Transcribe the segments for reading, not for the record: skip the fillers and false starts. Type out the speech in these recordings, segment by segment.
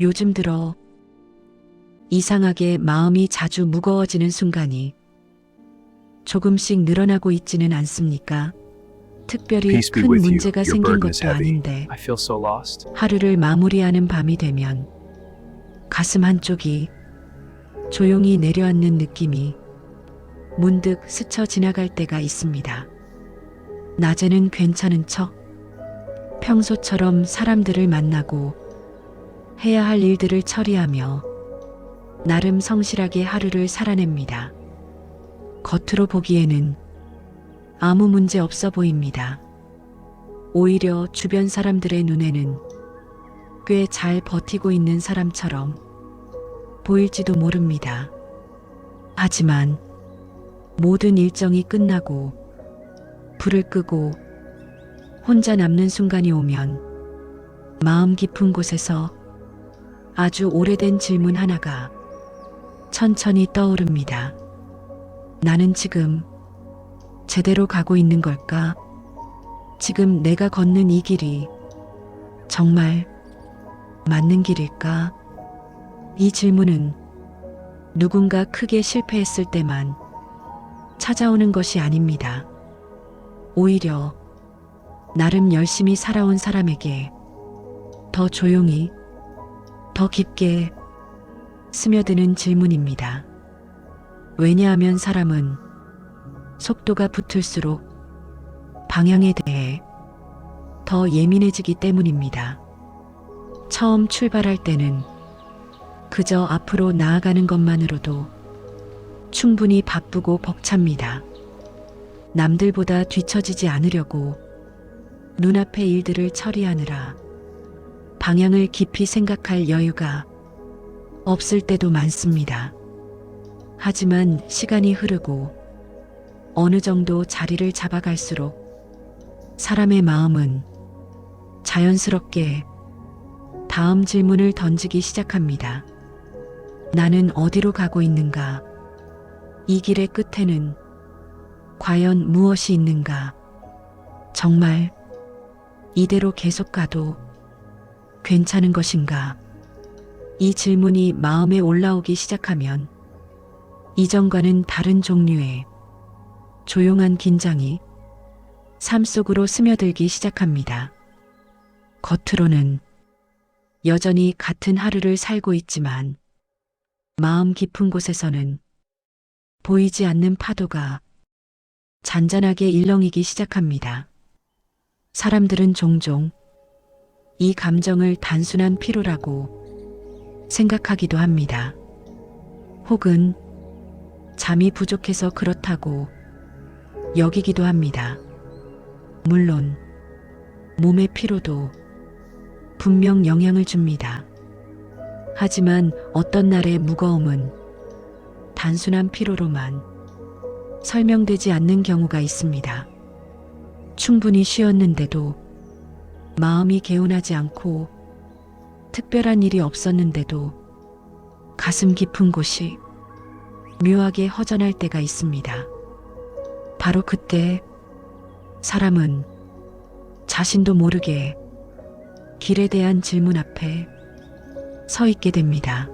요즘 들어 이상하게 마음이 자주 무거워지는 순간이 조금씩 늘어나고 있지는 않습니까? 특별히 Peace be 큰 with you. 문제가 Your 생긴 burden is 것도 heavy. 아닌데 I feel so lost. 하루를 마무리하는 밤이 되면 가슴 한쪽이 조용히 내려앉는 느낌이 문득 스쳐 지나갈 때가 있습니다. 낮에는 괜찮은 척 평소처럼 사람들을 만나고 해야 할 일들을 처리하며 나름 성실하게 하루를 살아냅니다. 겉으로 보기에는 아무 문제 없어 보입니다. 오히려 주변 사람들의 눈에는 꽤 잘 버티고 있는 사람처럼 보일지도 모릅니다. 하지만 모든 일정이 끝나고 불을 끄고 혼자 남는 순간이 오면 마음 깊은 곳에서 아주 오래된 질문 하나가 천천히 떠오릅니다. 나는 지금 제대로 가고 있는 걸까? 지금 내가 걷는 이 길이 정말 맞는 길일까? 이 질문은 누군가 크게 실패했을 때만 찾아오는 것이 아닙니다. 오히려 나름 열심히 살아온 사람에게 더 조용히, 더 깊게 스며드는 질문입니다. 왜냐하면 사람은 속도가 붙을수록 방향에 대해 더 예민해지기 때문입니다. 처음 출발할 때는 그저 앞으로 나아가는 것만으로도 충분히 바쁘고 벅찹니다. 남들보다 뒤처지지 않으려고 눈앞의 일들을 처리하느라 방향을 깊이 생각할 여유가 없을 때도 많습니다. 하지만 시간이 흐르고 어느 정도 자리를 잡아갈수록 사람의 마음은 자연스럽게 다음 질문을 던지기 시작합니다. 나는 어디로 가고 있는가? 이 길의 끝에는 과연 무엇이 있는가? 정말 이대로 계속 가도 괜찮은 것인가? 이 질문이 마음에 올라오기 시작하면 이전과는 다른 종류의 조용한 긴장이 삶 속으로 스며들기 시작합니다. 겉으로는 여전히 같은 하루를 살고 있지만 마음 깊은 곳에서는 보이지 않는 파도가 잔잔하게 일렁이기 시작합니다. 사람들은 종종 이 감정을 단순한 피로라고 생각하기도 합니다. 혹은 잠이 부족해서 그렇다고 여기기도 합니다. 물론 몸의 피로도 분명 영향을 줍니다. 하지만 어떤 날의 무거움은 단순한 피로로만 설명되지 않는 경우가 있습니다. 충분히 쉬었는데도 마음이 개운하지 않고 특별한 일이 없었는데도 가슴 깊은 곳이 묘하게 허전할 때가 있습니다. 바로 그때 사람은 자신도 모르게 길에 대한 질문 앞에 서 있게 됩니다.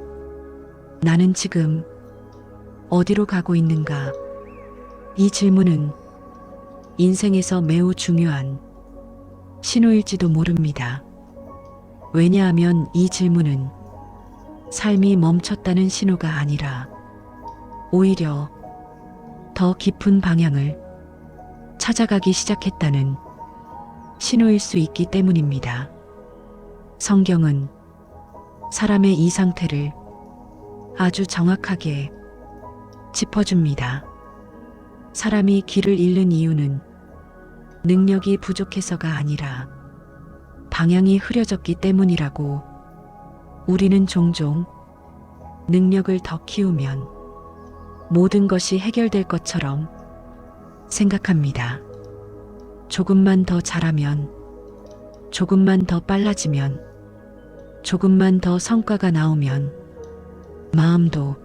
나는 지금 어디로 가고 있는가? 이 질문은 인생에서 매우 중요한 신호일지도 모릅니다. 왜냐하면 이 질문은 삶이 멈췄다는 신호가 아니라 오히려 더 깊은 방향을 찾아가기 시작했다는 신호일 수 있기 때문입니다. 성경은 사람의 이 상태를 아주 정확하게 짚어줍니다. 사람이 길을 잃는 이유는 능력이 부족해서가 아니라 방향이 흐려졌기 때문이라고. 우리는 종종 능력을 더 키우면 모든 것이 해결될 것처럼 생각합니다. 조금만 더 잘하면, 조금만 더 빨라지면, 조금만 더 성과가 나오면 마음도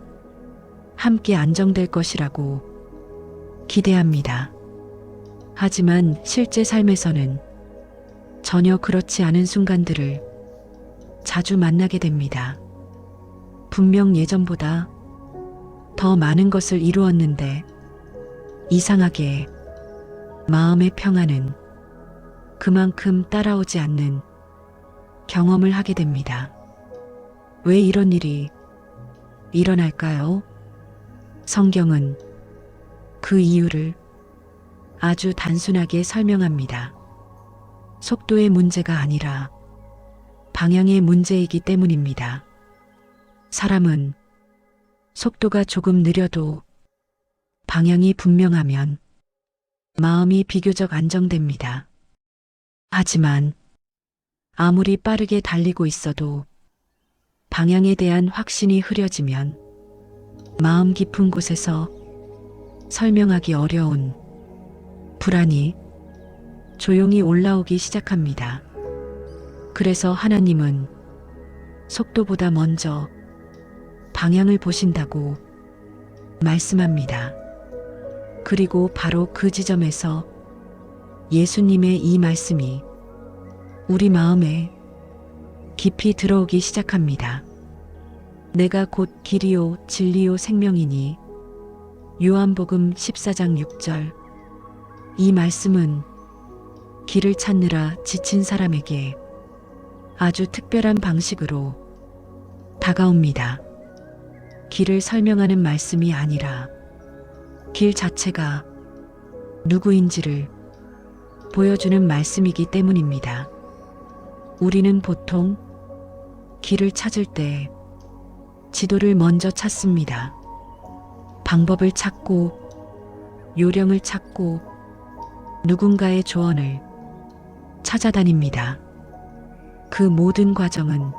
함께 안정될 것이라고 기대합니다. 하지만 실제 삶에서는 전혀 그렇지 않은 순간들을 자주 만나게 됩니다. 분명 예전보다 더 많은 것을 이루었는데 이상하게 마음의 평안은 그만큼 따라오지 않는 경험을 하게 됩니다. 왜 이런 일이 일어날까요? 성경은 그 이유를 아주 단순하게 설명합니다. 속도의 문제가 아니라 방향의 문제이기 때문입니다. 사람은 속도가 조금 느려도 방향이 분명하면 마음이 비교적 안정됩니다. 하지만 아무리 빠르게 달리고 있어도 방향에 대한 확신이 흐려지면 마음 깊은 곳에서 설명하기 어려운 불안이 조용히 올라오기 시작합니다. 그래서 하나님은 속도보다 먼저 방향을 보신다고 말씀합니다. 그리고 바로 그 지점에서 예수님의 이 말씀이 우리 마음에 깊이 들어오기 시작합니다. 내가 곧 길이요 진리요 생명이니 요한복음 14장 6절. 이 말씀은 길을 찾느라 지친 사람에게 아주 특별한 방식으로 다가옵니다. 길을 설명하는 말씀이 아니라 길 자체가 누구인지를 보여주는 말씀이기 때문입니다. 우리는 보통 길을 찾을 때 지도를 먼저 찾습니다. 방법을 찾고 요령을 찾고 누군가의 조언을 찾아다닙니다. 그 모든 과정은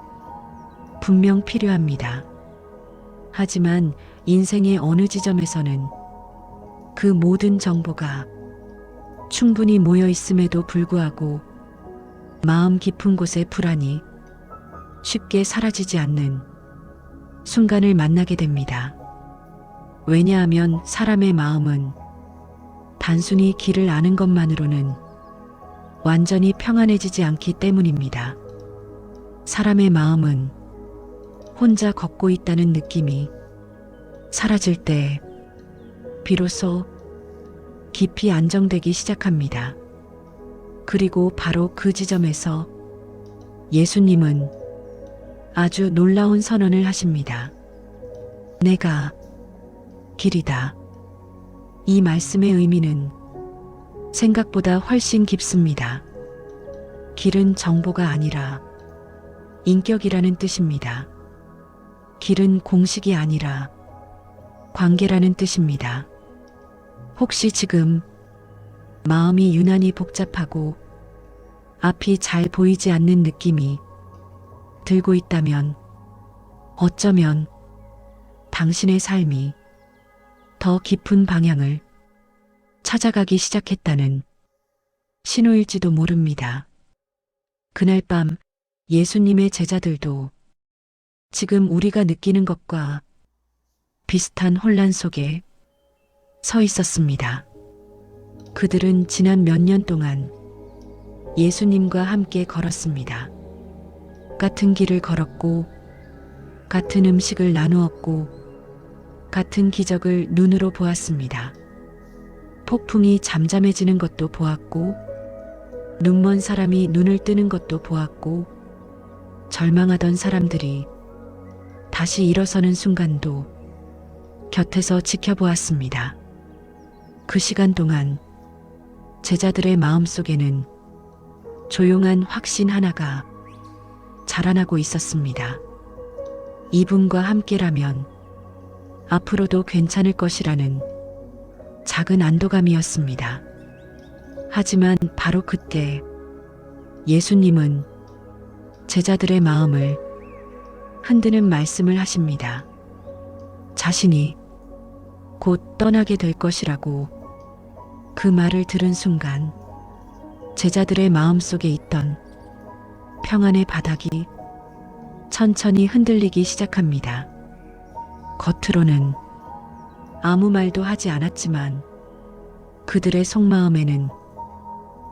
분명 필요합니다. 하지만 인생의 어느 지점에서는 그 모든 정보가 충분히 모여 있음에도 불구하고 마음 깊은 곳의 불안이 쉽게 사라지지 않는 순간을 만나게 됩니다. 왜냐하면 사람의 마음은 단순히 길을 아는 것만으로는 완전히 평안해지지 않기 때문입니다. 사람의 마음은 혼자 걷고 있다는 느낌이 사라질 때 비로소 깊이 안정되기 시작합니다. 그리고 바로 그 지점에서 예수님은 아주 놀라운 선언을 하십니다. 내가 길이다. 이 말씀의 의미는 생각보다 훨씬 깊습니다. 길은 정보가 아니라 인격이라는 뜻입니다. 길은 공식이 아니라 관계라는 뜻입니다. 혹시 지금 마음이 유난히 복잡하고 앞이 잘 보이지 않는 느낌이 들고 있다면 어쩌면 당신의 삶이 더 깊은 방향을 찾아가기 시작했다는 신호일지도 모릅니다. 그날 밤 예수님의 제자들도 지금 우리가 느끼는 것과 비슷한 혼란 속에 서 있었습니다. 그들은 지난 몇 년 동안 예수님과 함께 걸었습니다. 같은 길을 걸었고, 같은 음식을 나누었고, 같은 기적을 눈으로 보았습니다. 폭풍이 잠잠해지는 것도 보았고, 눈먼 사람이 눈을 뜨는 것도 보았고, 절망하던 사람들이 다시 일어서는 순간도 곁에서 지켜보았습니다. 그 시간 동안 제자들의 마음속에는 조용한 확신 하나가 자라나고 있었습니다. 이분과 함께라면 앞으로도 괜찮을 것이라는 작은 안도감이었습니다. 하지만 바로 그때 예수님은 제자들의 마음을 흔드는 말씀을 하십니다. 자신이 곧 떠나게 될 것이라고. 그 말을 들은 순간 제자들의 마음속에 있던 평안의 바닥이 천천히 흔들리기 시작합니다. 겉으로는 아무 말도 하지 않았지만 그들의 속마음에는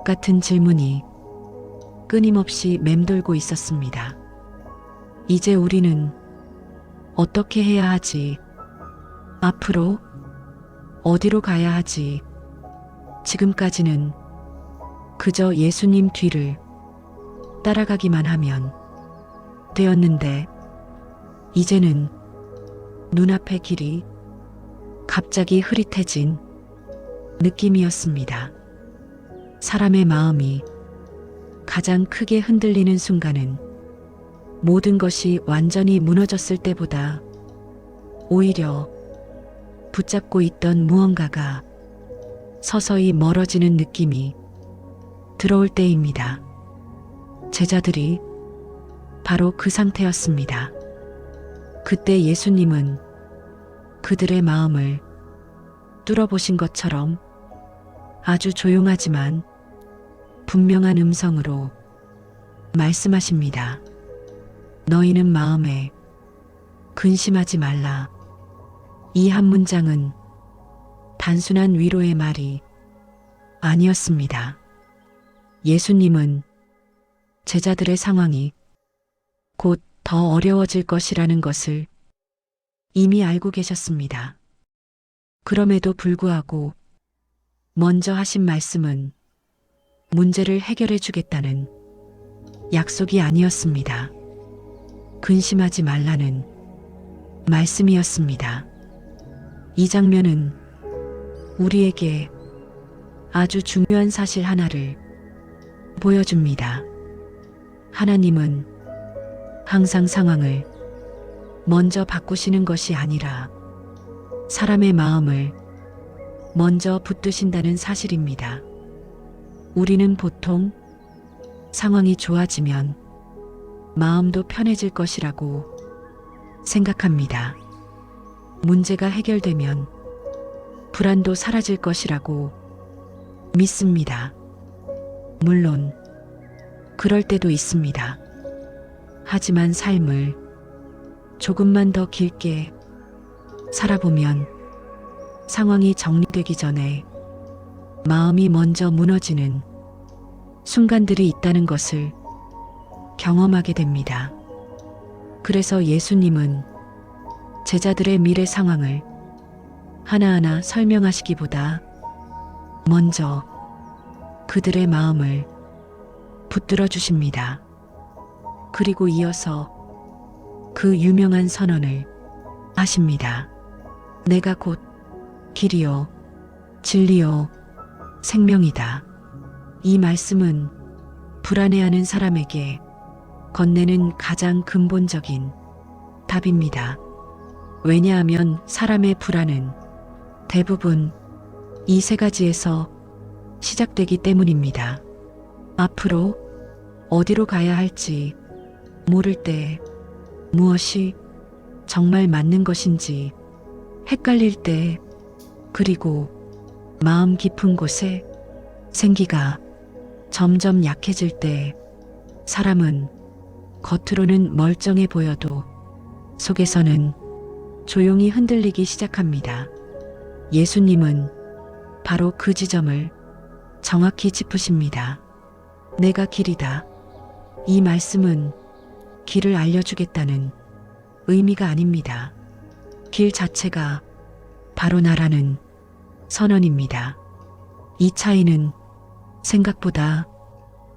같은 질문이 끊임없이 맴돌고 있었습니다. 이제 우리는 어떻게 해야 하지? 앞으로 어디로 가야 하지? 지금까지는 그저 예수님 뒤를 따라가기만 하면 되었는데, 이제는 눈앞의 길이 갑자기 흐릿해진 느낌이었습니다. 사람의 마음이 가장 크게 흔들리는 순간은 모든 것이 완전히 무너졌을 때보다 오히려 붙잡고 있던 무언가가 서서히 멀어지는 느낌이 들어올 때입니다. 제자들이 바로 그 상태였습니다. 그때 예수님은 그들의 마음을 뚫어보신 것처럼 아주 조용하지만 분명한 음성으로 말씀하십니다. 너희는 마음에 근심하지 말라. 이 한 문장은 단순한 위로의 말이 아니었습니다. 예수님은 제자들의 상황이 곧 더 어려워질 것이라는 것을 이미 알고 계셨습니다. 그럼에도 불구하고 먼저 하신 말씀은 문제를 해결해 주겠다는 약속이 아니었습니다. 근심하지 말라는 말씀이었습니다. 이 장면은 우리에게 아주 중요한 사실 하나를 보여줍니다. 하나님은 항상 상황을 먼저 바꾸시는 것이 아니라 사람의 마음을 먼저 붙드신다는 사실입니다. 우리는 보통 상황이 좋아지면 마음도 편해질 것이라고 생각합니다. 문제가 해결되면 불안도 사라질 것이라고 믿습니다. 물론 그럴 때도 있습니다. 하지만 삶을 조금만 더 길게 살아보면 상황이 정리되기 전에 마음이 먼저 무너지는 순간들이 있다는 것을 경험하게 됩니다. 그래서 예수님은 제자들의 미래 상황을 하나하나 설명하시기보다 먼저 그들의 마음을 붙들어 주십니다. 그리고 이어서 그 유명한 선언을 하십니다. 내가 곧 길이요, 진리요, 생명이다. 이 말씀은 불안해하는 사람에게 건네는 가장 근본적인 답입니다. 왜냐하면 사람의 불안은 대부분 이 세 가지에서 시작되기 때문입니다. 앞으로 어디로 가야 할지 모를 때, 무엇이 정말 맞는 것인지 헷갈릴 때, 그리고 마음 깊은 곳에 생기가 점점 약해질 때, 사람은 겉으로는 멀쩡해 보여도 속에서는 조용히 흔들리기 시작합니다. 예수님은 바로 그 지점을 정확히 짚으십니다. 내가 길이다. 이 말씀은 길을 알려주겠다는 의미가 아닙니다. 길 자체가 바로 나라는 선언입니다. 이 차이는 생각보다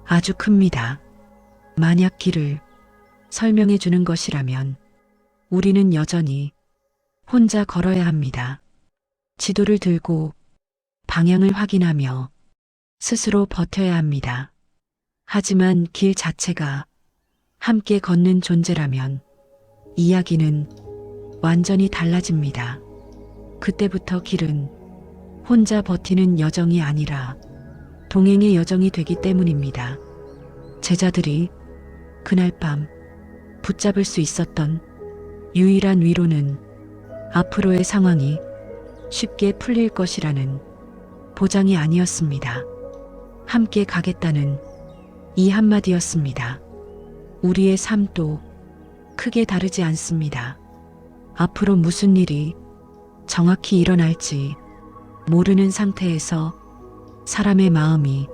아주 큽니다. 만약 길을 설명해 주는 것이라면 우리는 여전히 혼자 걸어야 합니다. 지도를 들고 방향을 확인하며 스스로 버텨야 합니다. 하지만 길 자체가 함께 걷는 존재라면 이야기는 완전히 달라집니다. 그때부터 길은 혼자 버티는 여정이 아니라 동행의 여정이 되기 때문입니다. 제자들이 그날 밤 붙잡을 수 있었던 유일한 위로는 앞으로의 상황이 쉽게 풀릴 것이라는 보장이 아니었습니다. 함께 가겠다는 이 한마디였습니다. 우리의 삶도 크게 다르지 않습니다. 앞으로 무슨 일이 정확히 일어날지 모르는 상태에서 사람의 마음이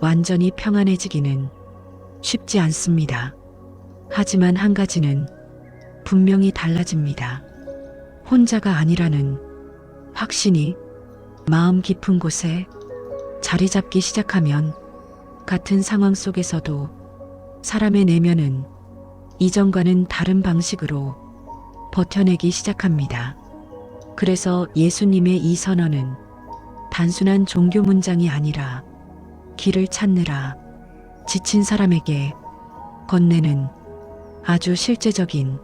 완전히 평안해지기는 쉽지 않습니다. 하지만 한 가지는 분명히 달라집니다. 혼자가 아니라는 확신이 마음 깊은 곳에 자리 잡기 시작하면 같은 상황 속에서도 사람의 내면은 이전과는 다른 방식으로 버텨내기 시작합니다. 그래서 예수님의 이 선언은 단순한 종교 문장이 아니라 길을 찾느라 지친 사람에게 건네는 아주 실제적인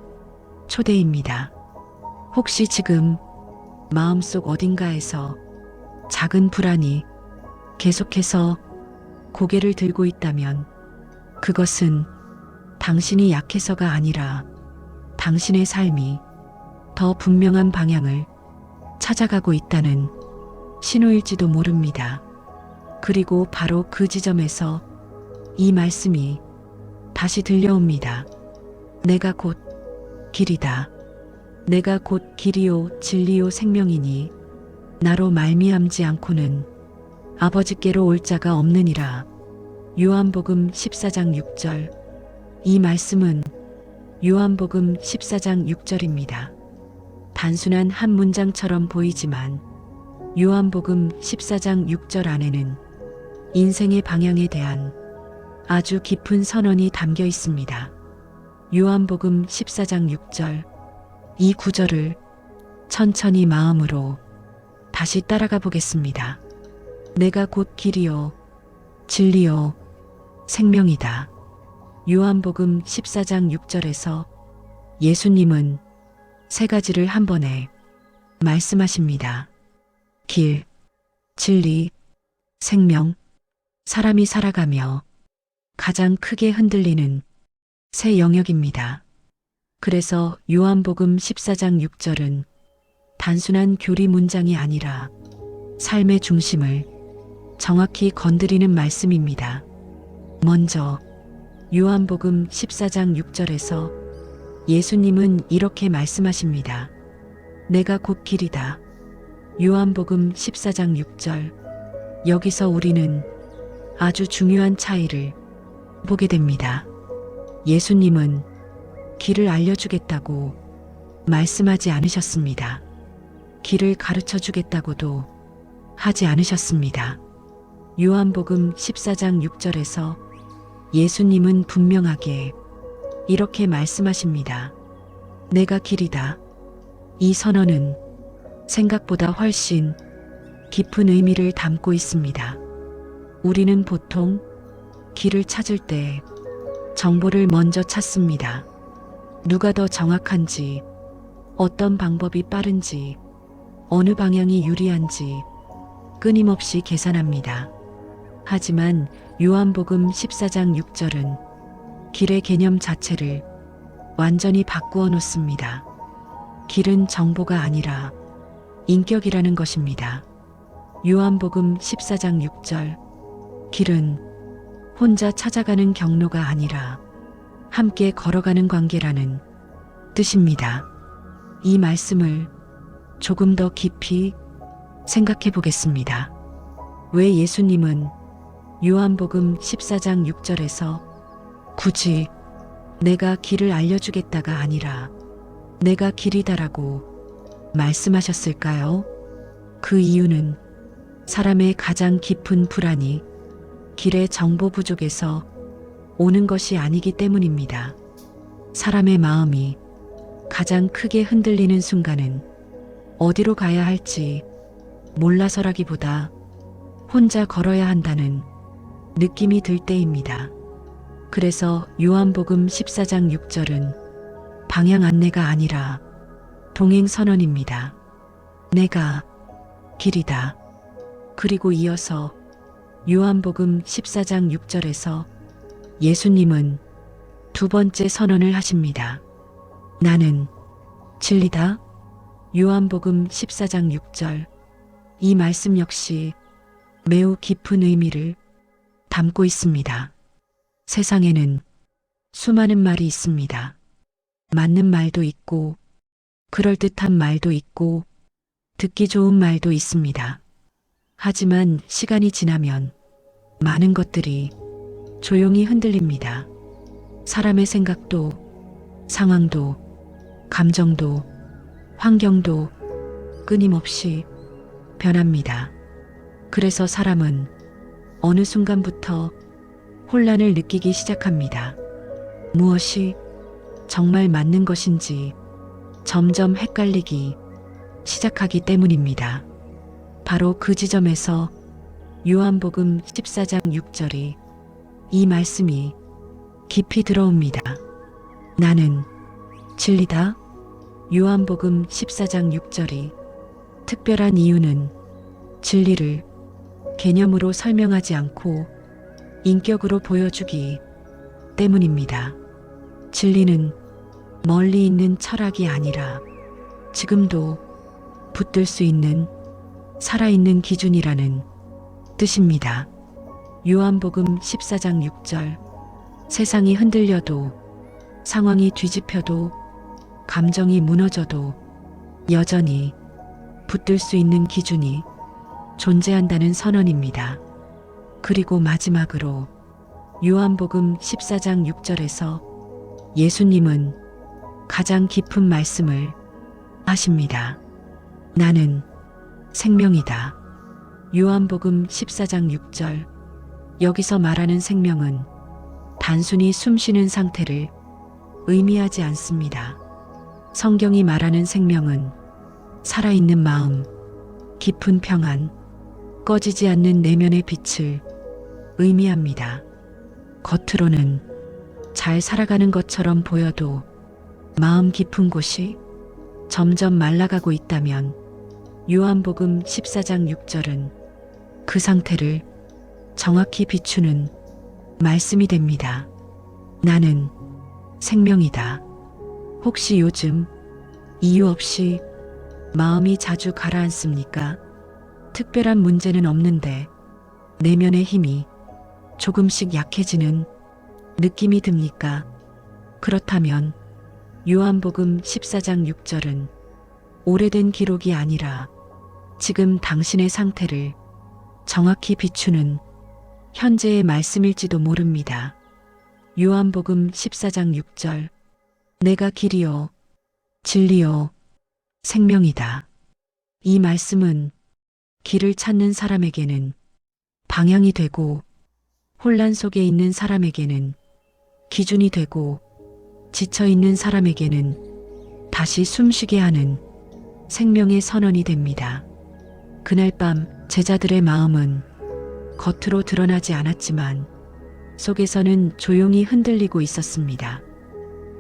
초대입니다. 혹시 지금 마음속 어딘가에서 작은 불안이 계속해서 고개를 들고 있다면 그것은 당신이 약해서가 아니라 당신의 삶이 더 분명한 방향을 찾아가고 있다는 신호일지도 모릅니다. 그리고 바로 그 지점에서 이 말씀이 다시 들려옵니다. 내가 곧 길이다. 내가 곧 길이요 진리요 생명이니 나로 말미암지 않고는 아버지께로 올 자가 없느니라. 요한복음 14장 6절. 이 말씀은 요한복음 14장 6절입니다. 단순한 한 문장처럼 보이지만 요한복음 14장 6절 안에는 인생의 방향에 대한 아주 깊은 선언이 담겨 있습니다. 요한복음 14장 6절. 이 구절을 천천히 마음으로 다시 따라가 보겠습니다. 내가 곧 길이요 진리요 생명이다. 요한복음 14장 6절에서 예수님은 세 가지를 한 번에 말씀하십니다. 길, 진리, 생명. 사람이 살아가며 가장 크게 흔들리는 세 영역입니다. 그래서 요한복음 14장 6절은 단순한 교리 문장이 아니라 삶의 중심을 정확히 건드리는 말씀입니다. 먼저 요한복음 14장 6절에서 예수님은 이렇게 말씀하십니다. 내가 곧 길이다. 요한복음 14장 6절. 여기서 우리는 아주 중요한 차이를 보게 됩니다. 예수님은 길을 알려주겠다고 말씀하지 않으셨습니다. 길을 가르쳐 주겠다고도 하지 않으셨습니다. 요한복음 14장 6절에서 예수님은 분명하게 이렇게 말씀하십니다. 내가 길이다. 이 선언은 생각보다 훨씬 깊은 의미를 담고 있습니다. 우리는 보통 길을 찾을 때 정보를 먼저 찾습니다. 누가 더 정확한지, 어떤 방법이 빠른지, 어느 방향이 유리한지 끊임없이 계산합니다. 하지만 요한복음 14장 6절은 길의 개념 자체를 완전히 바꾸어 놓습니다. 길은 정보가 아니라 인격이라는 것입니다. 요한복음 14장 6절. 길은 혼자 찾아가는 경로가 아니라 함께 걸어가는 관계라는 뜻입니다. 이 말씀을 조금 더 깊이 생각해 보겠습니다. 왜 예수님은 요한복음 14장 6절에서 굳이 내가 길을 알려주겠다가 아니라 내가 길이다라고 말씀하셨을까요? 그 이유는 사람의 가장 깊은 불안이 길의 정보 부족에서 오는 것이 아니기 때문입니다. 사람의 마음이 가장 크게 흔들리는 순간은 어디로 가야 할지 몰라서라기보다 혼자 걸어야 한다는 느낌이 들 때입니다. 그래서 요한복음 14장 6절은 방향 안내가 아니라 동행 선언입니다. 내가 길이다. 그리고 이어서 요한복음 14장 6절에서 예수님은 두 번째 선언을 하십니다. 나는 진리다. 요한복음 14장 6절. 이 말씀 역시 매우 깊은 의미를 담고 있습니다. 세상에는 수많은 말이 있습니다. 맞는 말도 있고, 그럴듯한 말도 있고, 듣기 좋은 말도 있습니다. 하지만 시간이 지나면 많은 것들이 조용히 흔들립니다. 사람의 생각도, 상황도, 감정도, 환경도 끊임없이 변합니다. 그래서 사람은 어느 순간부터 혼란을 느끼기 시작합니다. 무엇이 정말 맞는 것인지 점점 헷갈리기 시작하기 때문입니다. 바로 그 지점에서 요한복음 14장 6절이 이 말씀이 깊이 들어옵니다. 나는 진리다. 요한복음 14장 6절이 특별한 이유는 진리를 개념으로 설명하지 않고 인격으로 보여주기 때문입니다. 진리는 멀리 있는 철학이 아니라 지금도 붙들 수 있는 살아있는 기준이라는 뜻입니다. 요한복음 14장 6절 세상이 흔들려도 상황이 뒤집혀도 감정이 무너져도 여전히 붙들 수 있는 기준이 존재한다는 선언입니다. 그리고 마지막으로 요한복음 14장 6절에서 예수님은 가장 깊은 말씀을 하십니다. 나는 생명이다. 요한복음 14장 6절 여기서 말하는 생명은 단순히 숨쉬는 상태를 의미하지 않습니다. 성경이 말하는 생명은 살아있는 마음, 깊은 평안, 꺼지지 않는 내면의 빛을 의미합니다. 겉으로는 잘 살아가는 것처럼 보여도 마음 깊은 곳이 점점 말라가고 있다면 요한복음 14장 6절은 그 상태를 정확히 비추는 말씀이 됩니다. 나는 생명이다. 혹시 요즘 이유 없이 마음이 자주 가라앉습니까? 특별한 문제는 없는데 내면의 힘이 조금씩 약해지는 느낌이 듭니까? 그렇다면 요한복음 14장 6절은 오래된 기록이 아니라 지금 당신의 상태를 정확히 비추는 현재의 말씀일지도 모릅니다. 요한복음 14장 6절 내가 길이요 진리요 생명이다. 이 말씀은 길을 찾는 사람에게는 방향이 되고 혼란 속에 있는 사람에게는 기준이 되고 지쳐 있는 사람에게는 다시 숨쉬게 하는 생명의 선언이 됩니다. 그날 밤 제자들의 마음은 겉으로 드러나지 않았지만 속에서는 조용히 흔들리고 있었습니다.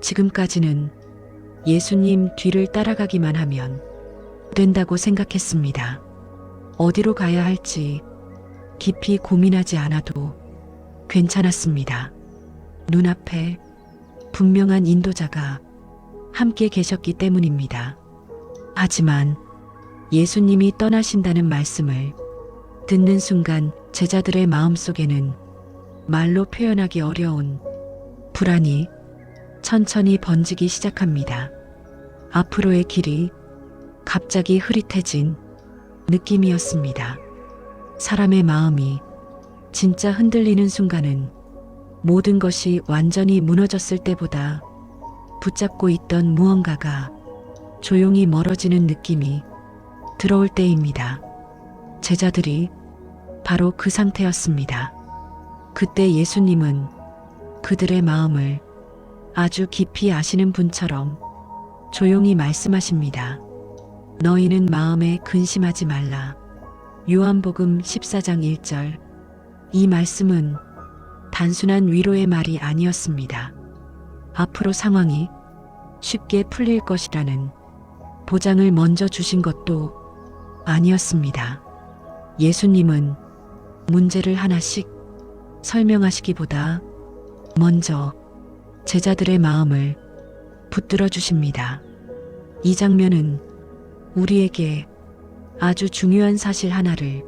지금까지는 예수님 뒤를 따라가기만 하면 된다고 생각했습니다. 어디로 가야 할지 깊이 고민하지 않아도 괜찮았습니다. 눈앞에 분명한 인도자가 함께 계셨기 때문입니다. 하지만 예수님이 떠나신다는 말씀을 듣는 순간 제자들의 마음속에는 말로 표현하기 어려운 불안이 천천히 번지기 시작합니다. 앞으로의 길이 갑자기 흐릿해진 느낌이었습니다. 사람의 마음이 진짜 흔들리는 순간은 모든 것이 완전히 무너졌을 때보다 붙잡고 있던 무언가가 조용히 멀어지는 느낌이 들어올 때입니다. 제자들이 바로 그 상태였습니다. 그때 예수님은 그들의 마음을 아주 깊이 아시는 분처럼 조용히 말씀하십니다. 너희는 마음에 근심하지 말라. 요한복음 14장 1절 이 말씀은 단순한 위로의 말이 아니었습니다. 앞으로 상황이 쉽게 풀릴 것이라는 보장을 먼저 주신 것도 아니었습니다. 예수님은 문제를 하나씩 설명하시기보다 먼저 제자들의 마음을 붙들어 주십니다. 이 장면은 우리에게 아주 중요한 사실 하나를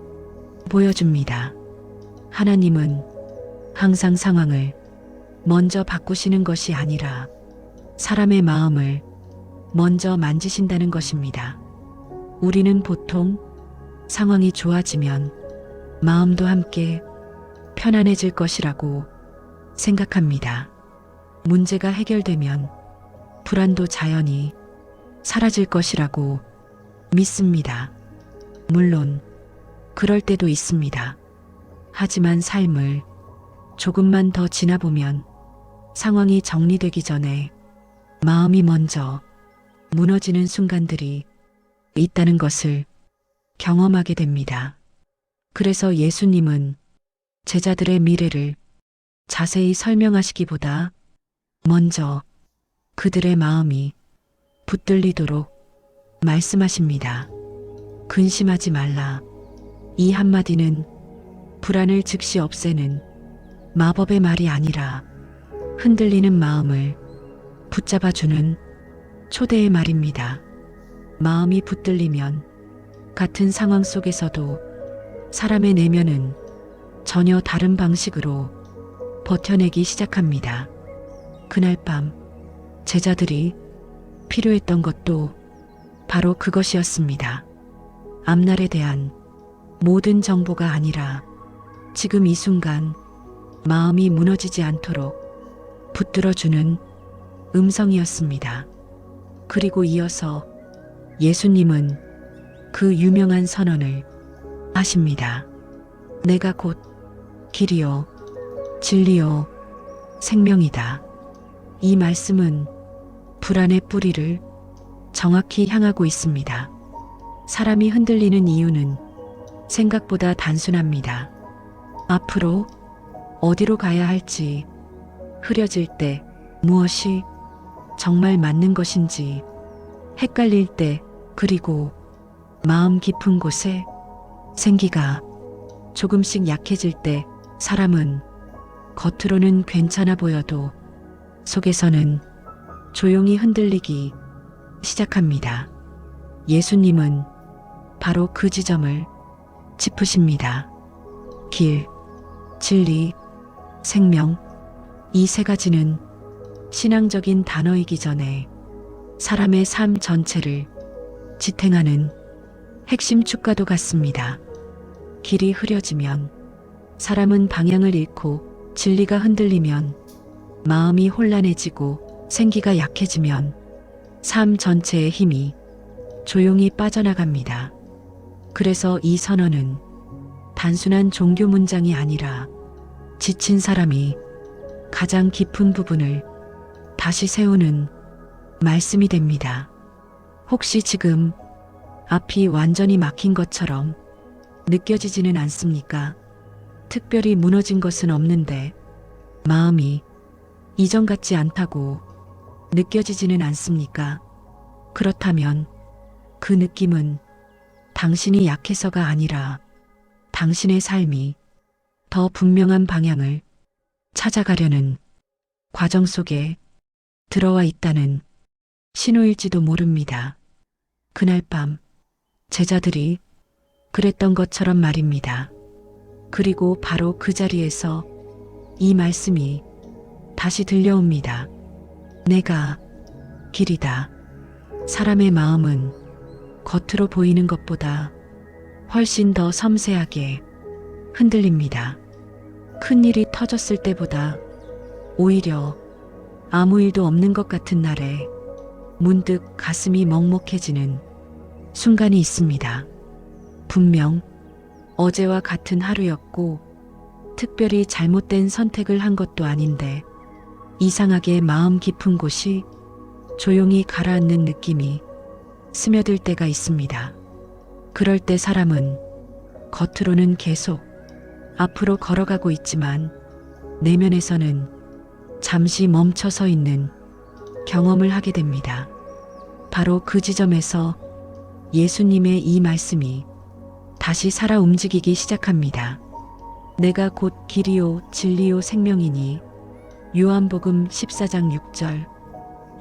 보여줍니다. 하나님은 항상 상황을 먼저 바꾸시는 것이 아니라 사람의 마음을 먼저 만지신다는 것입니다. 우리는 보통 상황이 좋아지면 마음도 함께 편안해질 것이라고 생각합니다. 문제가 해결되면 불안도 자연히 사라질 것이라고 믿습니다. 물론 그럴 때도 있습니다. 하지만 삶을 조금만 더 지나보면 상황이 정리되기 전에 마음이 먼저 무너지는 순간들이 있다는 것을 경험하게 됩니다. 그래서 예수님은 제자들의 미래를 자세히 설명하시기보다 먼저 그들의 마음이 붙들리도록 말씀하십니다. 근심하지 말라. 이 한마디는 불안을 즉시 없애는 마법의 말이 아니라 흔들리는 마음을 붙잡아주는 초대의 말입니다. 마음이 붙들리면 같은 상황 속에서도 사람의 내면은 전혀 다른 방식으로 버텨내기 시작합니다. 그날 밤 제자들이 필요했던 것도 바로 그것이었습니다. 앞날에 대한 모든 정보가 아니라 지금 이 순간 마음이 무너지지 않도록 붙들어주는 음성이었습니다. 그리고 이어서 예수님은 그 유명한 선언을 하십니다. 내가 곧 길이요, 진리요, 생명이다. 이 말씀은 불안의 뿌리를 정확히 향하고 있습니다. 사람이 흔들리는 이유는 생각보다 단순합니다. 앞으로 어디로 가야 할지, 흐려질 때 무엇이 정말 맞는 것인지, 헷갈릴 때, 그리고 마음 깊은 곳에 생기가 조금씩 약해질 때 사람은 겉으로는 괜찮아 보여도 속에서는 조용히 흔들리기 시작합니다. 예수님은 바로 그 지점을 짚으십니다. 길, 진리, 생명, 이 세 가지는 신앙적인 단어이기 전에 사람의 삶 전체를 지탱하는 핵심 축가도 같습니다. 길이 흐려지면 사람은 방향을 잃고, 진리가 흔들리면 마음이 혼란해지고, 생기가 약해지면 삶 전체의 힘이 조용히 빠져나갑니다. 그래서 이 선언은 단순한 종교 문장이 아니라 지친 사람이 가장 깊은 부분을 다시 세우는 말씀이 됩니다. 혹시 지금 앞이 완전히 막힌 것처럼 느껴지지는 않습니까? 특별히 무너진 것은 없는데 마음이 이전 같지 않다고 느껴지지는 않습니까? 그렇다면 그 느낌은 당신이 약해서가 아니라 당신의 삶이 더 분명한 방향을 찾아가려는 과정 속에 들어와 있다는 신호일지도 모릅니다. 그날 밤 제자들이 그랬던 것처럼 말입니다. 그리고 바로 그 자리에서 이 말씀이 다시 들려옵니다. 내가 길이다. 사람의 마음은 겉으로 보이는 것보다 훨씬 더 섬세하게 흔들립니다. 큰 일이 터졌을 때보다 오히려 아무 일도 없는 것 같은 날에 문득 가슴이 먹먹해지는 순간이 있습니다. 분명 어제와 같은 하루였고 특별히 잘못된 선택을 한 것도 아닌데 이상하게 마음 깊은 곳이 조용히 가라앉는 느낌이 스며들 때가 있습니다. 그럴 때 사람은 겉으로는 계속 앞으로 걸어가고 있지만 내면에서는 잠시 멈춰 서 있는 경험을 하게 됩니다. 바로 그 지점에서 예수님의 이 말씀이 다시 살아 움직이기 시작합니다. 내가 곧 길이요 진리요 생명이니. 요한복음 14장 6절.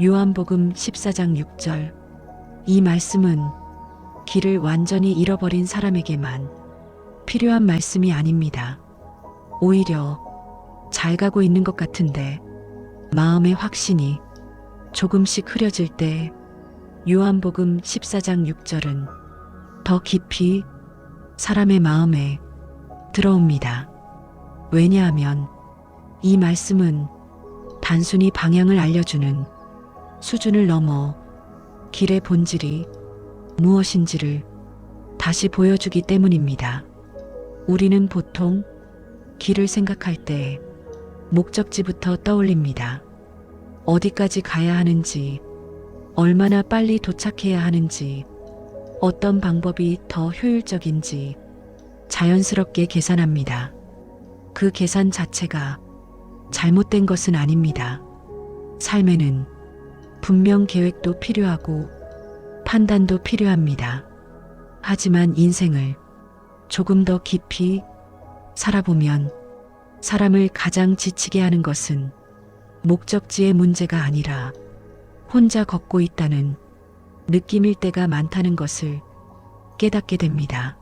요한복음 14장 6절. 이 말씀은 길을 완전히 잃어버린 사람에게만 필요한 말씀이 아닙니다. 오히려 잘 가고 있는 것 같은데 마음의 확신이 조금씩 흐려질 때 요한복음 14장 6절은 더 깊이 사람의 마음에 들어옵니다. 왜냐하면 이 말씀은 단순히 방향을 알려주는 수준을 넘어 길의 본질이 무엇인지를 다시 보여주기 때문입니다. 우리는 보통 길을 생각할 때 목적지부터 떠올립니다. 어디까지 가야 하는지, 얼마나 빨리 도착해야 하는지, 어떤 방법이 더 효율적인지 자연스럽게 계산합니다. 그 계산 자체가 잘못된 것은 아닙니다. 삶에는 분명 계획도 필요하고 판단도 필요합니다. 하지만 인생을 조금 더 깊이 살아보면 사람을 가장 지치게 하는 것은 목적지의 문제가 아니라 혼자 걷고 있다는 느낌일 때가 많다는 것을 깨닫게 됩니다.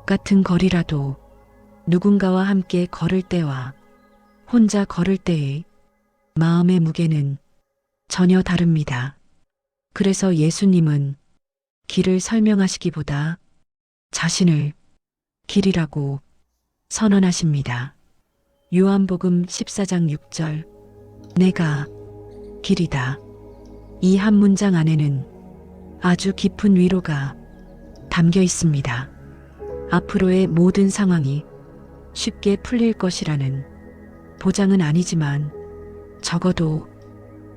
같은 거리라도 누군가와 함께 걸을 때와 혼자 걸을 때의 마음의 무게는 전혀 다릅니다. 그래서 예수님은 길을 설명하시기보다 자신을 길이라고 선언하십니다. 요한복음 14장 6절, 내가 길이다. 이 한 문장 안에는 아주 깊은 위로가 담겨 있습니다. 앞으로의 모든 상황이 쉽게 풀릴 것이라는 보장은 아니지만 적어도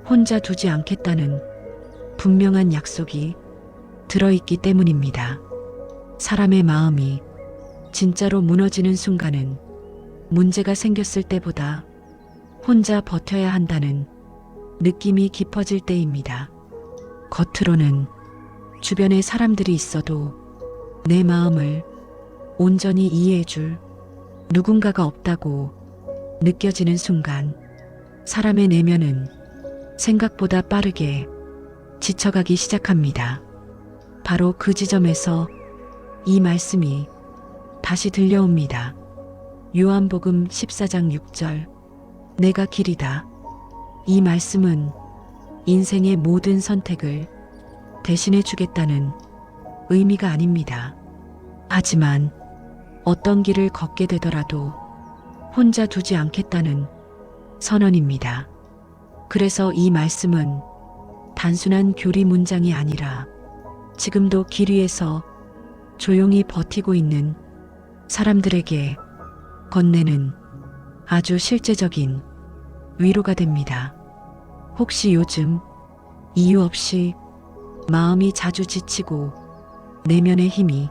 혼자 두지 않겠다는 분명한 약속이 들어있기 때문입니다. 사람의 마음이 진짜로 무너지는 순간은 문제가 생겼을 때보다 혼자 버텨야 한다는 느낌이 깊어질 때입니다. 겉으로는 주변에 사람들이 있어도 내 마음을 온전히 이해해줄 누군가가 없다고 느껴지는 순간 사람의 내면은 생각보다 빠르게 지쳐가기 시작합니다. 바로 그 지점에서 이 말씀이 다시 들려옵니다. 요한복음 14장 6절, 내가 길이다. 이 말씀은 인생의 모든 선택을 대신해 주겠다는 의미가 아닙니다. 하지만 어떤 길을 걷게 되더라도 혼자 두지 않겠다는 선언입니다. 그래서 이 말씀은 단순한 교리 문장이 아니라 지금도 길 위에서 조용히 버티고 있는 사람들에게 건네는 아주 실제적인 위로가 됩니다. 혹시 요즘 이유 없이 마음이 자주 지치고 내면의 힘이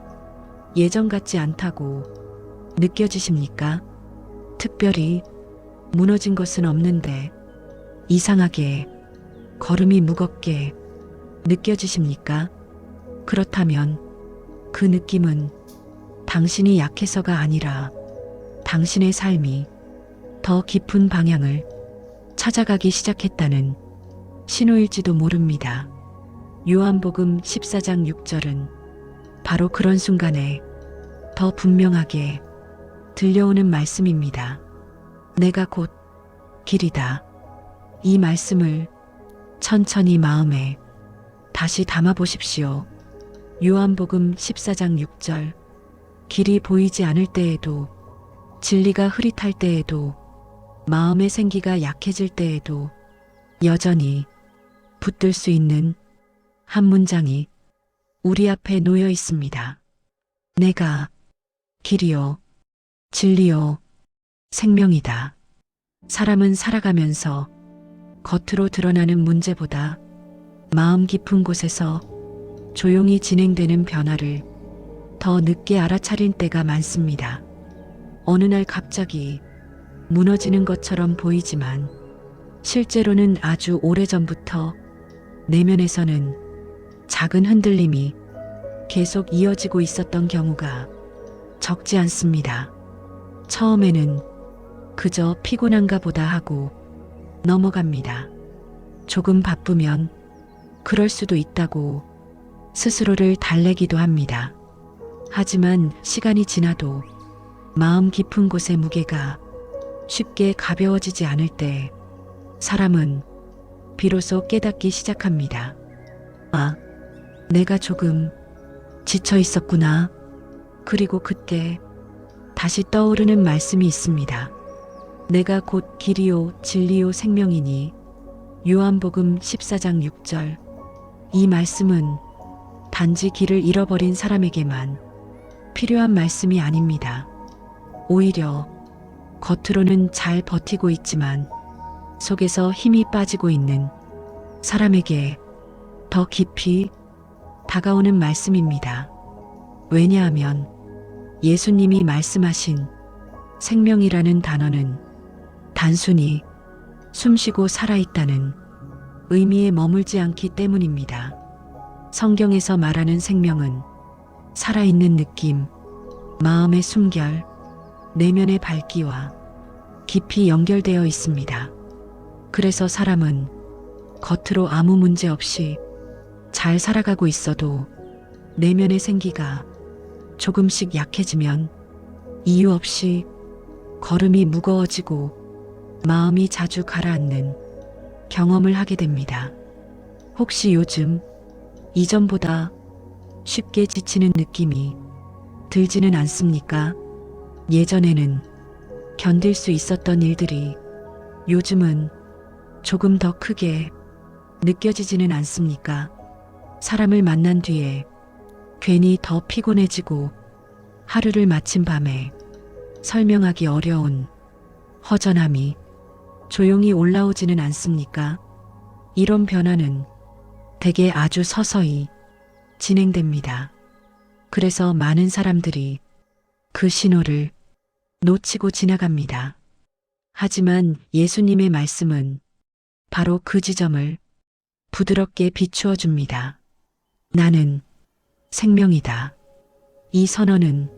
예전 같지 않다고 느껴지십니까? 특별히 무너진 것은 없는데 이상하게 걸음이 무겁게 느껴지십니까? 그렇다면 그 느낌은 당신이 약해서가 아니라 당신의 삶이 더 깊은 방향을 찾아가기 시작했다는 신호일지도 모릅니다. 요한복음 14장 6절은 바로 그런 순간에 더 분명하게 들려오는 말씀입니다. 내가 곧 길이다. 이 말씀을 천천히 마음에 다시 담아 보십시오. 요한복음 14장 6절, 길이 보이지 않을 때에도, 진리가 흐릿할 때에도, 마음의 생기가 약해질 때에도 여전히 붙들 수 있는 한 문장이 우리 앞에 놓여 있습니다. 내가 길이요, 진리요, 생명이다. 사람은 살아가면서 겉으로 드러나는 문제보다 마음 깊은 곳에서 조용히 진행되는 변화를 더 늦게 알아차린 때가 많습니다. 어느 날 갑자기 무너지는 것처럼 보이지만 실제로는 아주 오래전부터 내면에서는 작은 흔들림이 계속 이어지고 있었던 경우가 적지 않습니다. 처음에는 그저 피곤한가 보다 하고 넘어갑니다. 조금 바쁘면 그럴 수도 있다고 스스로를 달래기도 합니다. 하지만 시간이 지나도 마음 깊은 곳의 무게가 쉽게 가벼워지지 않을 때 사람은 비로소 깨닫기 시작합니다. 아, 내가 조금 지쳐 있었구나. 그리고 그때 다시 떠오르는 말씀이 있습니다. 내가 곧 길이요 진리요 생명이니. 요한복음 14장 6절. 이 말씀은 단지 길을 잃어버린 사람에게만 필요한 말씀이 아닙니다. 오히려 겉으로는 잘 버티고 있지만 속에서 힘이 빠지고 있는 사람에게 더 깊이 다가오는 말씀입니다. 왜냐하면 예수님이 말씀하신 생명이라는 단어는 단순히 숨쉬고 살아있다는 의미에 머물지 않기 때문입니다. 성경에서 말하는 생명은 살아있는 느낌, 마음의 숨결, 내면의 밝기와 깊이 연결되어 있습니다. 그래서 사람은 겉으로 아무 문제 없이 잘 살아가고 있어도 내면의 생기가 조금씩 약해지면 이유 없이 걸음이 무거워지고 마음이 자주 가라앉는 경험을 하게 됩니다. 혹시 요즘 이전보다 쉽게 지치는 느낌이 들지는 않습니까? 예전에는 견딜 수 있었던 일들이 요즘은 조금 더 크게 느껴지지는 않습니까? 사람을 만난 뒤에 괜히 더 피곤해지고 하루를 마친 밤에 설명하기 어려운 허전함이 조용히 올라오지는 않습니까? 이런 변화는 대개 아주 서서히 진행됩니다. 그래서 많은 사람들이 그 신호를 놓치고 지나갑니다. 하지만 예수님의 말씀은 바로 그 지점을 부드럽게 비추어 줍니다. 나는 생명이다. 이 선언은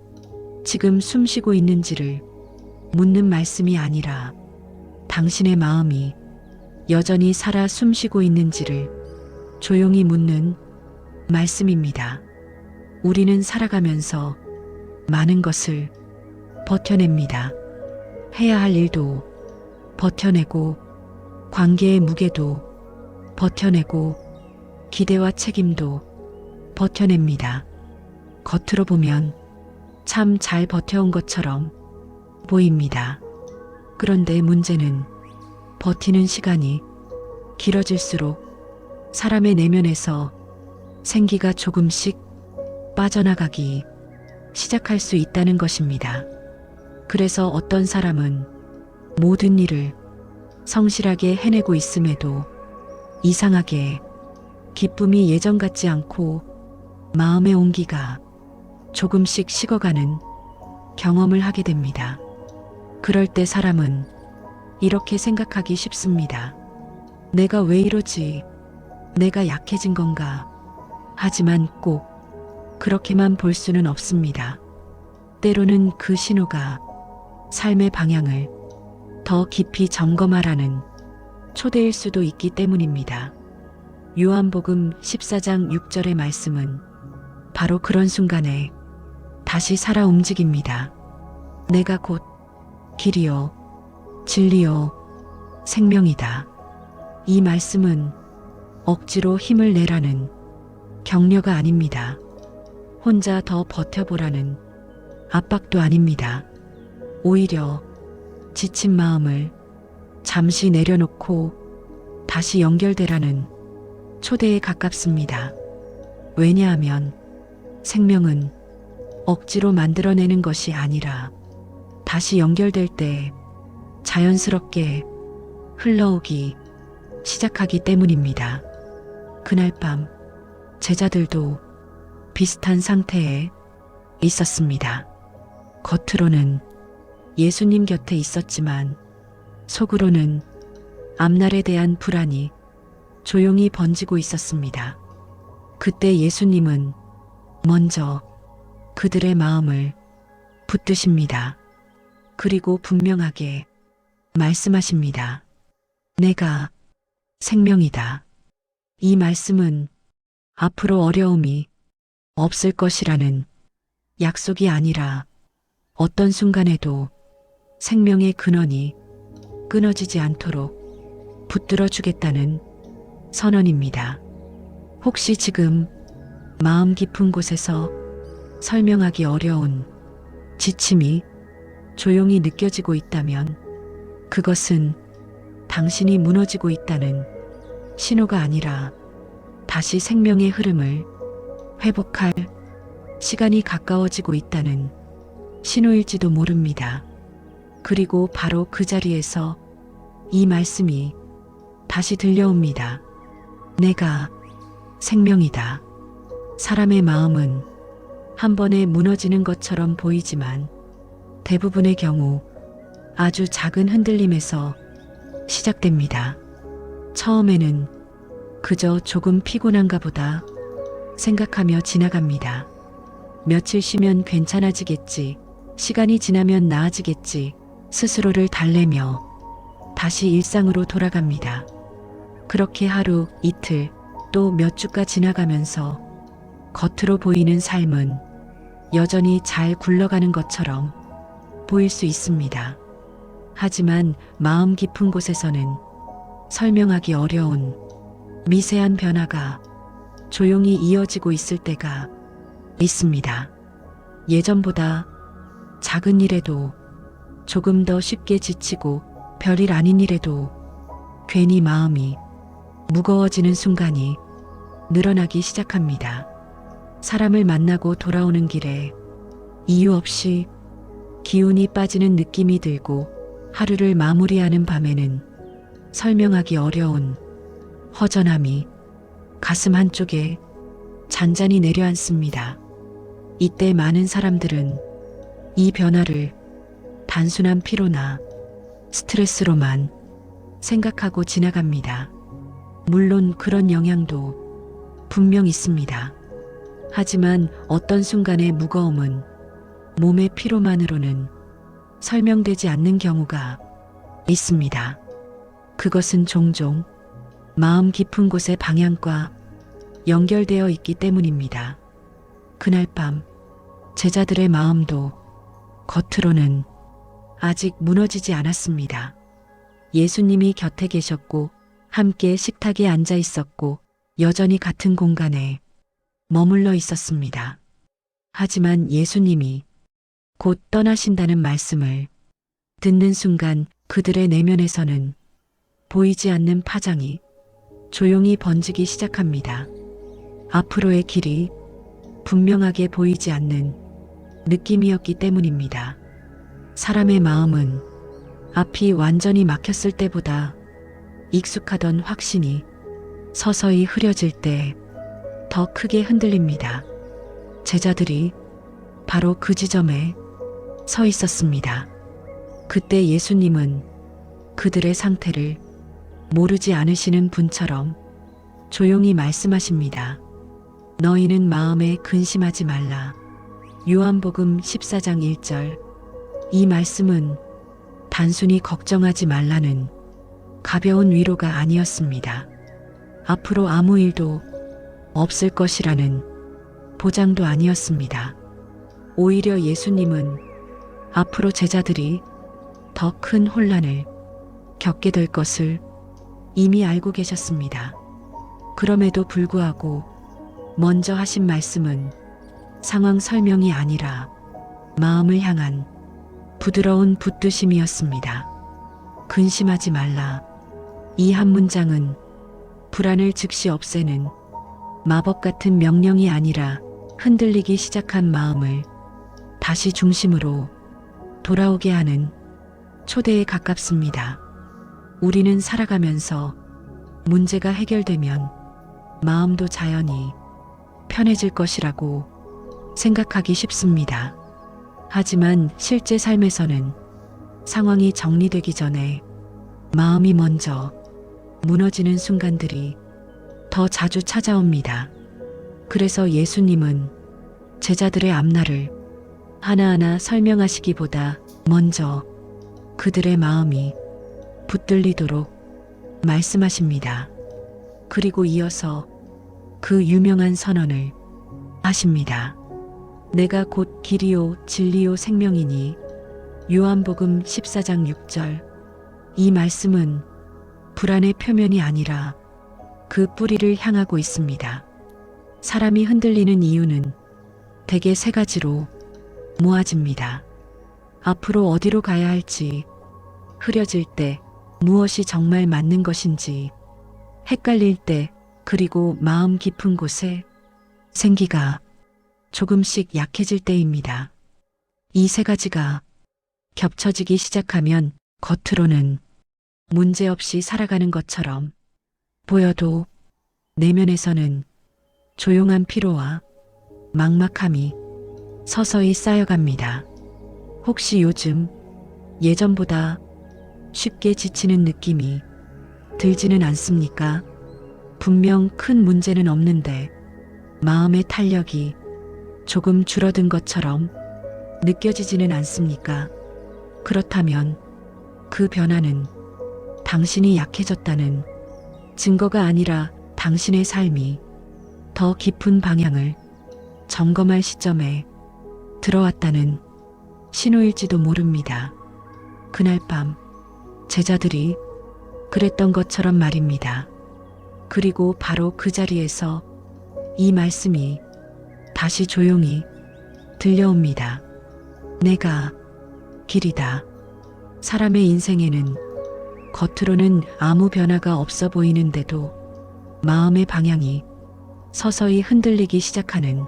지금 숨쉬고 있는지를 묻는 말씀이 아니라 당신의 마음이 여전히 살아 숨쉬고 있는지를 조용히 묻는 말씀입니다. 우리는 살아가면서 많은 것을 버텨냅니다. 해야 할 일도 버텨내고, 관계의 무게도 버텨내고, 기대와 책임도 버텨냅니다. 겉으로 보면 참 잘 버텨온 것처럼 보입니다. 그런데 문제는 버티는 시간이 길어질수록 사람의 내면에서 생기가 조금씩 빠져나가기 시작할 수 있다는 것입니다. 그래서 어떤 사람은 모든 일을 성실하게 해내고 있음에도 이상하게 기쁨이 예전 같지 않고 마음의 온기가 조금씩 식어가는 경험을 하게 됩니다. 그럴 때 사람은 이렇게 생각하기 쉽습니다. 내가 왜 이러지? 내가 약해진 건가? 하지만 꼭 그렇게만 볼 수는 없습니다. 때로는 그 신호가 삶의 방향을 더 깊이 점검하라는 초대일 수도 있기 때문입니다. 요한복음 14장 6절의 말씀은 바로 그런 순간에 다시 살아 움직입니다. 내가 곧 길이요, 진리요, 생명이다. 이 말씀은 억지로 힘을 내라는 격려가 아닙니다. 혼자 더 버텨보라는 압박도 아닙니다. 오히려 지친 마음을 잠시 내려놓고 다시 연결되라는 초대에 가깝습니다. 왜냐하면 생명은 억지로 만들어내는 것이 아니라 다시 연결될 때 자연스럽게 흘러오기 시작하기 때문입니다. 그날 밤 제자들도 비슷한 상태에 있었습니다. 겉으로는 예수님 곁에 있었지만 속으로는 앞날에 대한 불안이 조용히 번지고 있었습니다. 그때 예수님은 먼저 그들의 마음을 붙드십니다. 그리고 분명하게 말씀하십니다. 내가 생명이다. 이 말씀은 앞으로 어려움이 없을 것이라는 약속이 아니라 어떤 순간에도 생명의 근원이 끊어지지 않도록 붙들어 주겠다는 선언입니다. 혹시 지금 마음 깊은 곳에서 설명하기 어려운 지침이 조용히 느껴지고 있다면 그것은 당신이 무너지고 있다는 신호가 아니라 다시 생명의 흐름을 회복할 시간이 가까워지고 있다는 신호일지도 모릅니다. 그리고 바로 그 자리에서 이 말씀이 다시 들려옵니다. 내가 생명이다. 사람의 마음은 한 번에 무너지는 것처럼 보이지만 대부분의 경우 아주 작은 흔들림에서 시작됩니다. 처음에는 그저 조금 피곤한가 보다 생각하며 지나갑니다. 며칠 쉬면 괜찮아지겠지, 시간이 지나면 나아지겠지, 스스로를 달래며 다시 일상으로 돌아갑니다. 그렇게 하루, 이틀, 또 몇 주가 지나가면서 겉으로 보이는 삶은 여전히 잘 굴러가는 것처럼 보일 수 있습니다. 하지만 마음 깊은 곳에서는 설명하기 어려운 미세한 변화가 조용히 이어지고 있을 때가 있습니다. 예전보다 작은 일에도 조금 더 쉽게 지치고 별일 아닌 일에도 괜히 마음이 무거워지는 순간이 늘어나기 시작합니다. 사람을 만나고 돌아오는 길에 이유 없이 기운이 빠지는 느낌이 들고 하루를 마무리하는 밤에는 설명하기 어려운 허전함이 가슴 한쪽에 잔잔히 내려앉습니다. 이때 많은 사람들은 이 변화를 단순한 피로나 스트레스로만 생각하고 지나갑니다. 물론 그런 영향도 분명 있습니다. 하지만 어떤 순간의 무거움은 몸의 피로만으로는 설명되지 않는 경우가 있습니다. 그것은 종종 마음 깊은 곳의 방향과 연결되어 있기 때문입니다. 그날 밤 제자들의 마음도 겉으로는 아직 무너지지 않았습니다. 예수님이 곁에 계셨고 함께 식탁에 앉아 있었고 여전히 같은 공간에 머물러 있었습니다. 하지만 예수님이 곧 떠나신다는 말씀을 듣는 순간 그들의 내면에서는 보이지 않는 파장이 조용히 번지기 시작합니다. 앞으로의 길이 분명하게 보이지 않는 느낌이었기 때문입니다. 사람의 마음은 앞이 완전히 막혔을 때보다 익숙하던 확신이 서서히 흐려질 때 더 크게 흔들립니다. 제자들이 바로 그 지점에 서 있었습니다. 그때 예수님은 그들의 상태를 모르지 않으시는 분처럼 조용히 말씀하십니다. 너희는 마음에 근심하지 말라. 요한복음 14장 1절. 이 말씀은 단순히 걱정하지 말라는 가벼운 위로가 아니었습니다. 앞으로 아무 일도 없을 것이라는 보장도 아니었습니다. 오히려 예수님은 앞으로 제자들이 더 큰 혼란을 겪게 될 것을 이미 알고 계셨습니다. 그럼에도 불구하고 먼저 하신 말씀은 상황 설명이 아니라 마음을 향한 부드러운 붙드심이었습니다. 근심하지 말라. 이 한 문장은 불안을 즉시 없애는 마법 같은 명령이 아니라 흔들리기 시작한 마음을 다시 중심으로 돌아오게 하는 초대에 가깝습니다. 우리는 살아가면서 문제가 해결되면 마음도 자연히 편해질 것이라고 생각하기 쉽습니다. 하지만 실제 삶에서는 상황이 정리되기 전에 마음이 먼저 무너지는 순간들이 더 자주 찾아옵니다. 그래서 예수님은 제자들의 앞날을 하나하나 설명하시기보다 먼저 그들의 마음이 붙들리도록 말씀하십니다. 그리고 이어서 그 유명한 선언을 하십니다. 내가 곧 길이요 진리요 생명이니. 요한복음 14장 6절. 이 말씀은 불안의 표면이 아니라 그 뿌리를 향하고 있습니다. 사람이 흔들리는 이유는 대개 세 가지로 모아집니다. 앞으로 어디로 가야 할지 흐려질 때 무엇이 정말 맞는 것인지 헷갈릴 때, 그리고 마음 깊은 곳에 생기가 조금씩 약해질 때입니다. 이 세 가지가 겹쳐지기 시작하면 겉으로는 문제없이 살아가는 것처럼 보여도 내면에서는 조용한 피로와 막막함이 서서히 쌓여갑니다. 혹시 요즘 예전보다 쉽게 지치는 느낌이 들지는 않습니까? 분명 큰 문제는 없는데 마음의 탄력이 조금 줄어든 것처럼 느껴지지는 않습니까? 그렇다면 그 변화는 당신이 약해졌다는 증거가 아니라 당신의 삶이 더 깊은 방향을 점검할 시점에 들어왔다는 신호일지도 모릅니다. 그날 밤 제자들이 그랬던 것처럼 말입니다. 그리고 바로 그 자리에서 이 말씀이 다시 조용히 들려옵니다. 내가 길이다. 사람의 인생에는 겉으로는 아무 변화가 없어 보이는데도 마음의 방향이 서서히 흔들리기 시작하는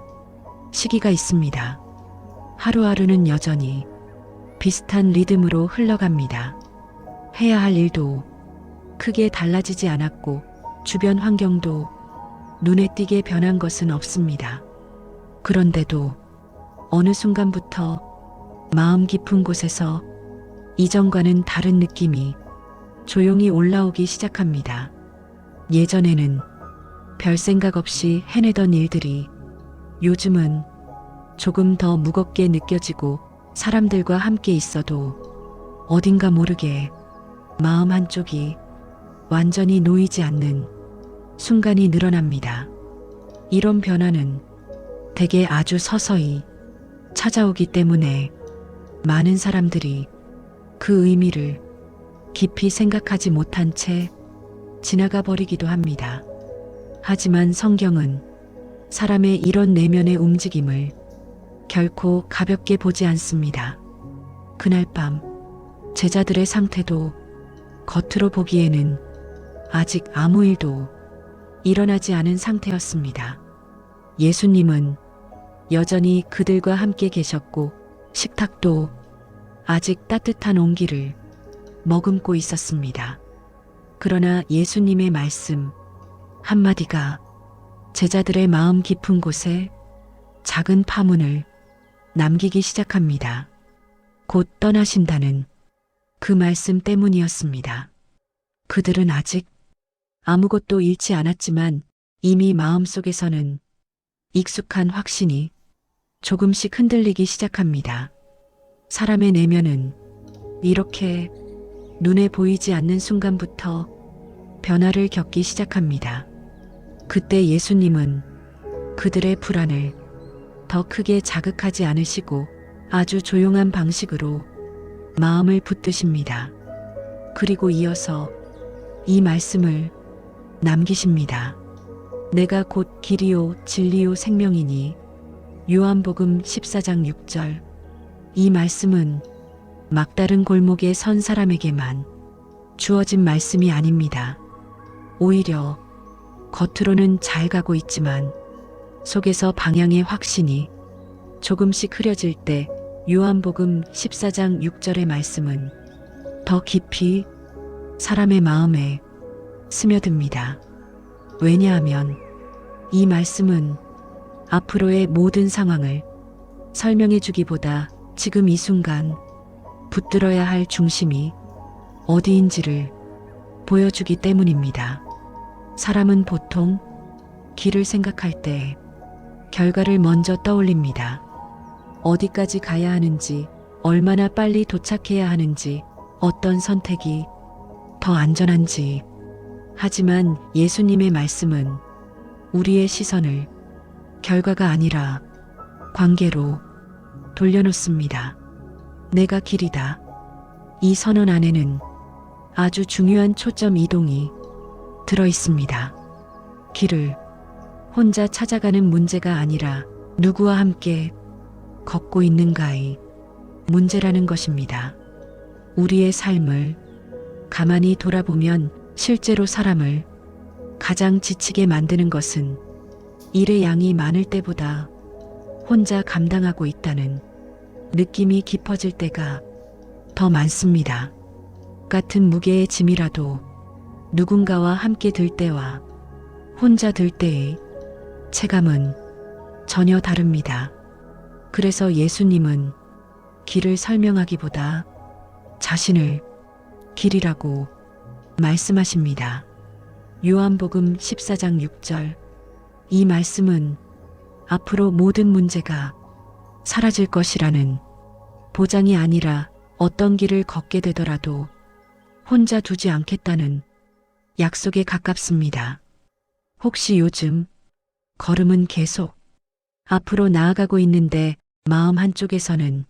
시기가 있습니다. 하루하루는 여전히 비슷한 리듬으로 흘러갑니다. 해야 할 일도 크게 달라지지 않았고 주변 환경도 눈에 띄게 변한 것은 없습니다. 그런데도 어느 순간부터 마음 깊은 곳에서 이전과는 다른 느낌이 조용히 올라오기 시작합니다. 예전에는 별 생각 없이 해내던 일들이 요즘은 조금 더 무겁게 느껴지고 사람들과 함께 있어도 어딘가 모르게 마음 한쪽이 완전히 놓이지 않는 순간이 늘어납니다. 이런 변화는 대개 아주 서서히 찾아오기 때문에 많은 사람들이 그 의미를 깊이 생각하지 못한 채 지나가 버리기도 합니다. 하지만 성경은 사람의 이런 내면의 움직임을 결코 가볍게 보지 않습니다. 그날 밤 제자들의 상태도 겉으로 보기에는 아직 아무 일도 일어나지 않은 상태였습니다. 예수님은 여전히 그들과 함께 계셨고 식탁도 아직 따뜻한 온기를 머금고 있었습니다. 그러나 예수님의 말씀 한마디가 제자들의 마음 깊은 곳에 작은 파문을 남기기 시작합니다. 곧 떠나신다는 그 말씀 때문이었습니다. 그들은 아직 아무것도 잃지 않았지만 이미 마음속에서는 익숙한 확신이 조금씩 흔들리기 시작합니다. 사람의 내면은 이렇게 눈에 보이지 않는 순간부터 변화를 겪기 시작합니다. 그때 예수님은 그들의 불안을 더 크게 자극하지 않으시고 아주 조용한 방식으로 마음을 붙드십니다. 그리고 이어서 이 말씀을 남기십니다. 내가 곧 길이요 진리요 생명이니. 요한복음 14장 6절. 이 말씀은 막다른 골목에 선 사람에게만 주어진 말씀이 아닙니다. 오히려 겉으로는 잘 가고 있지만 속에서 방향의 확신이 조금씩 흐려질 때 요한복음 14장 6절의 말씀은 더 깊이 사람의 마음에 스며듭니다. 왜냐하면 이 말씀은 앞으로의 모든 상황을 설명해 주기보다 지금 이 순간 붙들어야 할 중심이 어디인지를 보여주기 때문입니다. 사람은 보통 길을 생각할 때 결과를 먼저 떠올립니다. 어디까지 가야 하는지, 얼마나 빨리 도착해야 하는지, 어떤 선택이 더 안전한지. 하지만 예수님의 말씀은 우리의 시선을 결과가 아니라 관계로 돌려놓습니다. 내가 길이다. 이 선언 안에는 아주 중요한 초점 이동이 들어 있습니다. 길을 혼자 찾아가는 문제가 아니라 누구와 함께 걷고 있는가의 문제라는 것입니다. 우리의 삶을 가만히 돌아보면 실제로 사람을 가장 지치게 만드는 것은 일의 양이 많을 때보다 혼자 감당하고 있다는 느낌이 깊어질 때가 더 많습니다. 같은 무게의 짐이라도 누군가와 함께 들 때와 혼자 들 때의 체감은 전혀 다릅니다. 그래서 예수님은 길을 설명하기보다 자신을 길이라고 말씀하십니다. 요한복음 14장 6절. 이 말씀은 앞으로 모든 문제가 사라질 것이라는 보장이 아니라 어떤 길을 걷게 되더라도 혼자 두지 않겠다는 약속에 가깝습니다. 혹시 요즘 걸음은 계속 앞으로 나아가고 있는데 마음 한쪽에서는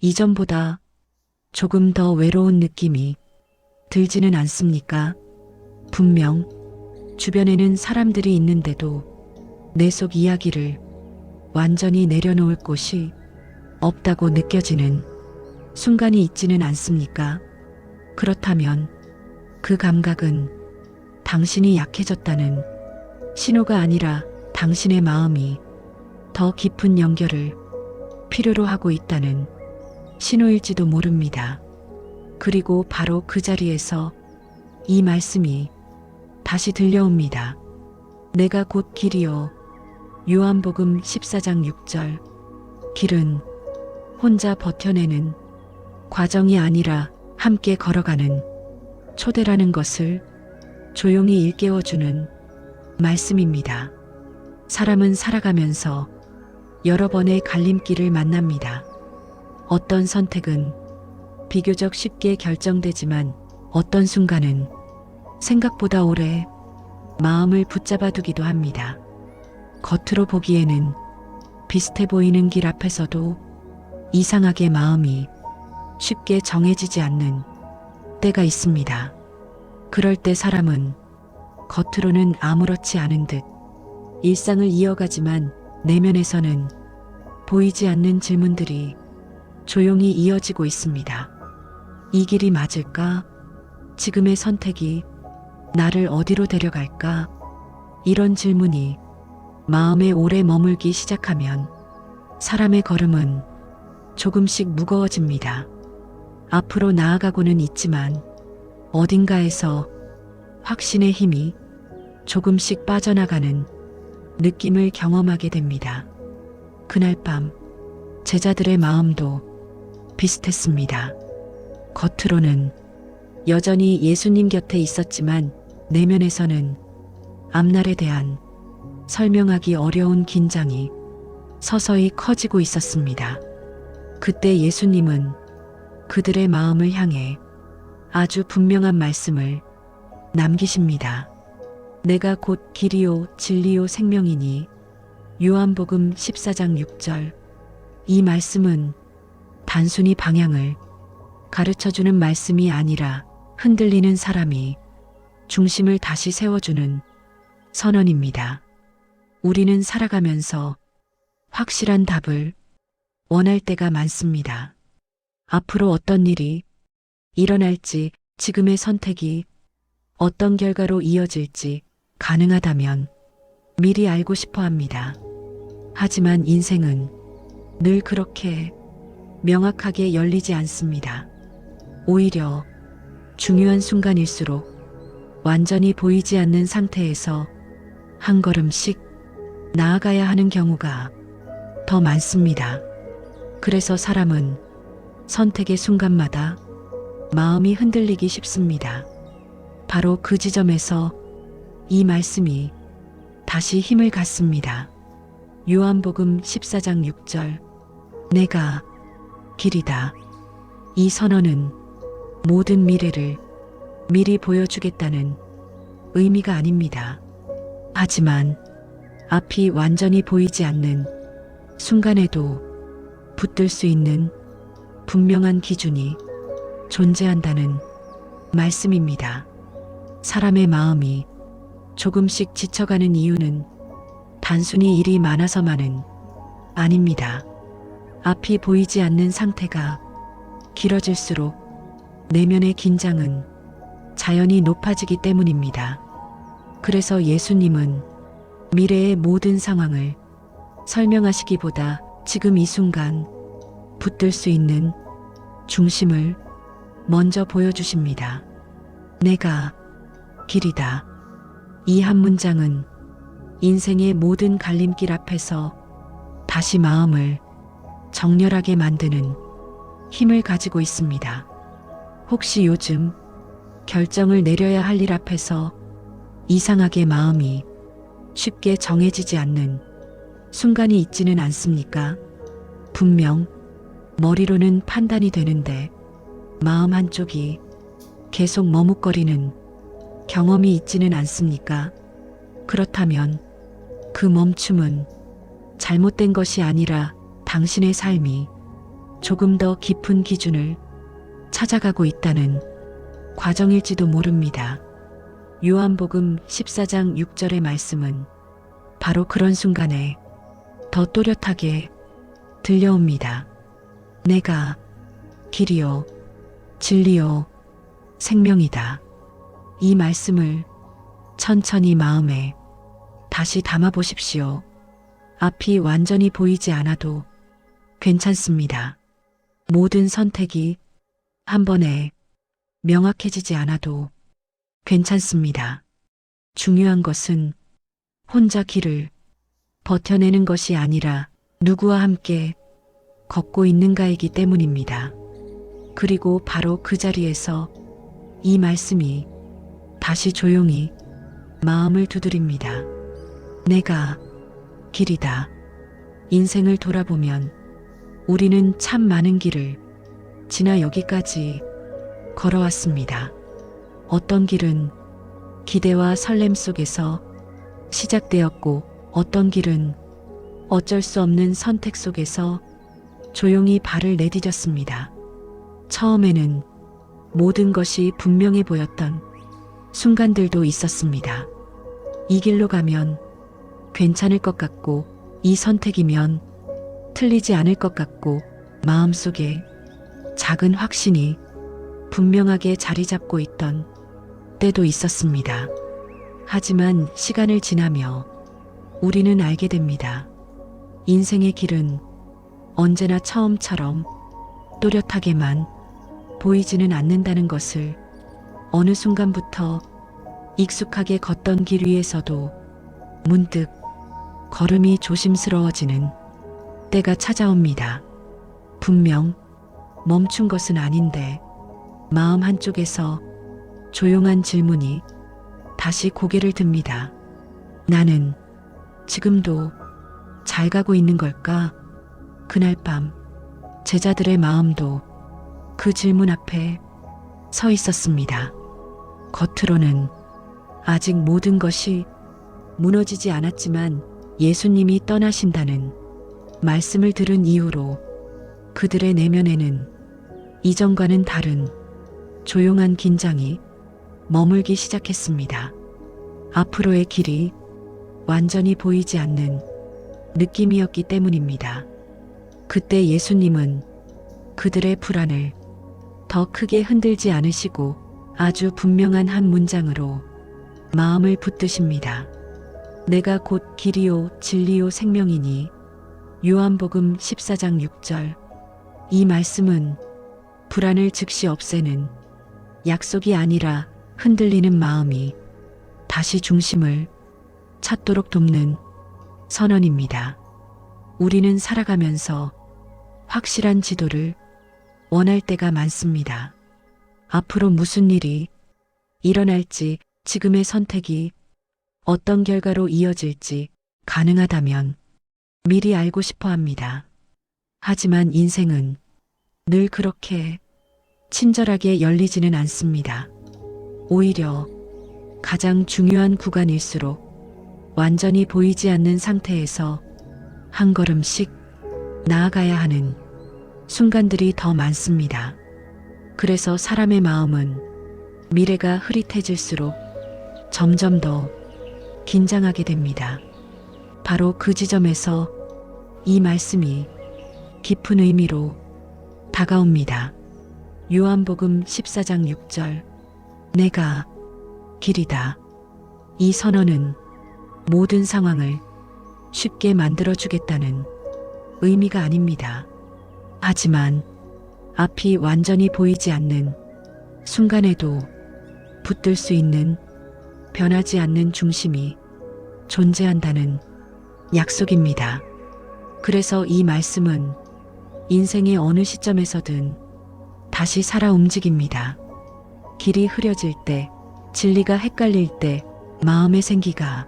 이전보다 조금 더 외로운 느낌이 들지는 않습니까? 분명 주변에는 사람들이 있는데도 내 속 이야기를 완전히 내려놓을 곳이 없다고 느껴지는 순간이 있지는 않습니까? 그렇다면 그 감각은 당신이 약해졌다는 신호가 아니라 당신의 마음이 더 깊은 연결을 필요로 하고 있다는 신호일지도 모릅니다. 그리고 바로 그 자리에서 이 말씀이 다시 들려옵니다. 내가 곧 길이요. 요한복음 14장 6절. 길은 혼자 버텨내는 과정이 아니라 함께 걸어가는 초대라는 것을 조용히 일깨워주는 말씀입니다. 사람은 살아가면서 여러 번의 갈림길을 만납니다. 어떤 선택은 비교적 쉽게 결정되지만 어떤 순간은 생각보다 오래 마음을 붙잡아 두기도 합니다. 겉으로 보기에는 비슷해 보이는 길 앞에서도 이상하게 마음이 쉽게 정해지지 않는 때가 있습니다. 그럴 때 사람은 겉으로는 아무렇지 않은 듯 일상을 이어가지만 내면에서는 보이지 않는 질문들이 조용히 이어지고 있습니다. 이 길이 맞을까? 지금의 선택이 나를 어디로 데려갈까? 이런 질문이 마음에 오래 머물기 시작하면 사람의 걸음은 조금씩 무거워집니다. 앞으로 나아가고는 있지만 어딘가에서 확신의 힘이 조금씩 빠져나가는 느낌을 경험하게 됩니다. 그날 밤 제자들의 마음도 비슷했습니다. 겉으로는 여전히 예수님 곁에 있었지만 내면에서는 앞날에 대한 설명하기 어려운 긴장이 서서히 커지고 있었습니다. 그때 예수님은 그들의 마음을 향해 아주 분명한 말씀을 남기십니다. 내가 곧 길이요 진리요 생명이니. 요한복음 14장 6절. 이 말씀은 단순히 방향을 가르쳐주는 말씀이 아니라 흔들리는 사람이 중심을 다시 세워주는 선언입니다. 우리는 살아가면서 확실한 답을 원할 때가 많습니다. 앞으로 어떤 일이 일어날지, 지금의 선택이 어떤 결과로 이어질지 가능하다면 미리 알고 싶어 합니다. 하지만 인생은 늘 그렇게 명확하게 열리지 않습니다. 오히려 중요한 순간일수록 완전히 보이지 않는 상태에서 한 걸음씩 나아가야 하는 경우가 더 많습니다. 그래서 사람은 선택의 순간마다 마음이 흔들리기 쉽습니다. 바로 그 지점에서 이 말씀이 다시 힘을 갖습니다. 요한복음 14장 6절. 내가 길이다. 이 선언은 모든 미래를 미리 보여주겠다는 의미가 아닙니다. 하지만 앞이 완전히 보이지 않는 순간에도 붙들 수 있는 분명한 기준이 존재한다는 말씀입니다. 사람의 마음이 조금씩 지쳐가는 이유는 단순히 일이 많아서만은 아닙니다. 앞이 보이지 않는 상태가 길어질수록 내면의 긴장은 자연히 높아지기 때문입니다. 그래서 예수님은 미래의 모든 상황을 설명하시기보다 지금 이 순간 붙들 수 있는 중심을 먼저 보여주십니다. 내가 길이다. 이 한 문장은 인생의 모든 갈림길 앞에서 다시 마음을 정렬하게 만드는 힘을 가지고 있습니다. 혹시 요즘 결정을 내려야 할 일 앞에서 이상하게 마음이 쉽게 정해지지 않는 순간이 있지는 않습니까? 분명 머리로는 판단이 되는데 마음 한쪽이 계속 머뭇거리는 경험이 있지는 않습니까? 그렇다면 그 멈춤은 잘못된 것이 아니라 당신의 삶이 조금 더 깊은 기준을 찾아가고 있다는 과정일지도 모릅니다. 요한복음 14장 6절의 말씀은 바로 그런 순간에 더 또렷하게 들려옵니다. 내가 길이요, 진리요, 생명이다. 이 말씀을 천천히 마음에 다시 담아 보십시오. 앞이 완전히 보이지 않아도 괜찮습니다. 모든 선택이 한 번에 명확해지지 않아도 괜찮습니다. 중요한 것은 혼자 길을 버텨내는 것이 아니라 누구와 함께 걷고 있는가이기 때문입니다. 그리고 바로 그 자리에서 이 말씀이 다시 조용히 마음을 두드립니다. 내가 길이다. 인생을 돌아보면 우리는 참 많은 길을 지나 여기까지 걸어왔습니다. 어떤 길은 기대와 설렘 속에서 시작되었고 어떤 길은 어쩔 수 없는 선택 속에서 조용히 발을 내디뎠습니다. 처음에는 모든 것이 분명해 보였던 순간들도 있었습니다. 이 길로 가면 괜찮을 것 같고 이 선택이면 틀리지 않을 것 같고 마음속에 작은 확신이 분명하게 자리 잡고 있던 때도 있었습니다. 하지만 시간을 지나며 우리는 알게 됩니다. 인생의 길은 언제나 처음처럼 또렷하게만 보이지는 않는다는 것을 어느 순간부터 익숙하게 걷던 길 위에서도 문득 걸음이 조심스러워지는 때가 찾아옵니다. 분명 멈춘 것은 아닌데 마음 한쪽에서 조용한 질문이 다시 고개를 듭니다. 나는 지금도 잘 가고 있는 걸까? 그날 밤 제자들의 마음도 그 질문 앞에 서 있었습니다. 겉으로는 아직 모든 것이 무너지지 않았지만 예수님이 떠나신다는 말씀을 들은 이후로 그들의 내면에는 이전과는 다른 조용한 긴장이 머물기 시작했습니다. 앞으로의 길이 완전히 보이지 않는 느낌이었기 때문입니다. 그때 예수님은 그들의 불안을 더 크게 흔들지 않으시고 아주 분명한 한 문장으로 마음을 붙드십니다. 내가 곧 길이요 진리요 생명이니. 요한복음 14장 6절. 이 말씀은 불안을 즉시 없애는 약속이 아니라 흔들리는 마음이 다시 중심을 찾도록 돕는 선언입니다. 우리는 살아가면서 확실한 지도를 원할 때가 많습니다. 앞으로 무슨 일이 일어날지, 지금의 선택이 어떤 결과로 이어질지 가능하다면 미리 알고 싶어 합니다. 하지만 인생은 늘 그렇게 친절하게 열리지는 않습니다. 오히려 가장 중요한 구간일수록 완전히 보이지 않는 상태에서 한 걸음씩 나아가야 하는 순간들이 더 많습니다. 그래서 사람의 마음은 미래가 흐릿해질수록 점점 더 긴장하게 됩니다. 바로 그 지점에서 이 말씀이 깊은 의미로 다가옵니다. 요한복음 14장 6절. 내가 길이다. 이 선언은 모든 상황을 쉽게 만들어주겠다는 의미가 아닙니다. 하지만 앞이 완전히 보이지 않는 순간에도 붙들 수 있는 변하지 않는 중심이 존재한다는 약속입니다. 그래서 이 말씀은 인생의 어느 시점에서든 다시 살아 움직입니다. 길이 흐려질 때, 진리가 헷갈릴 때, 마음의 생기가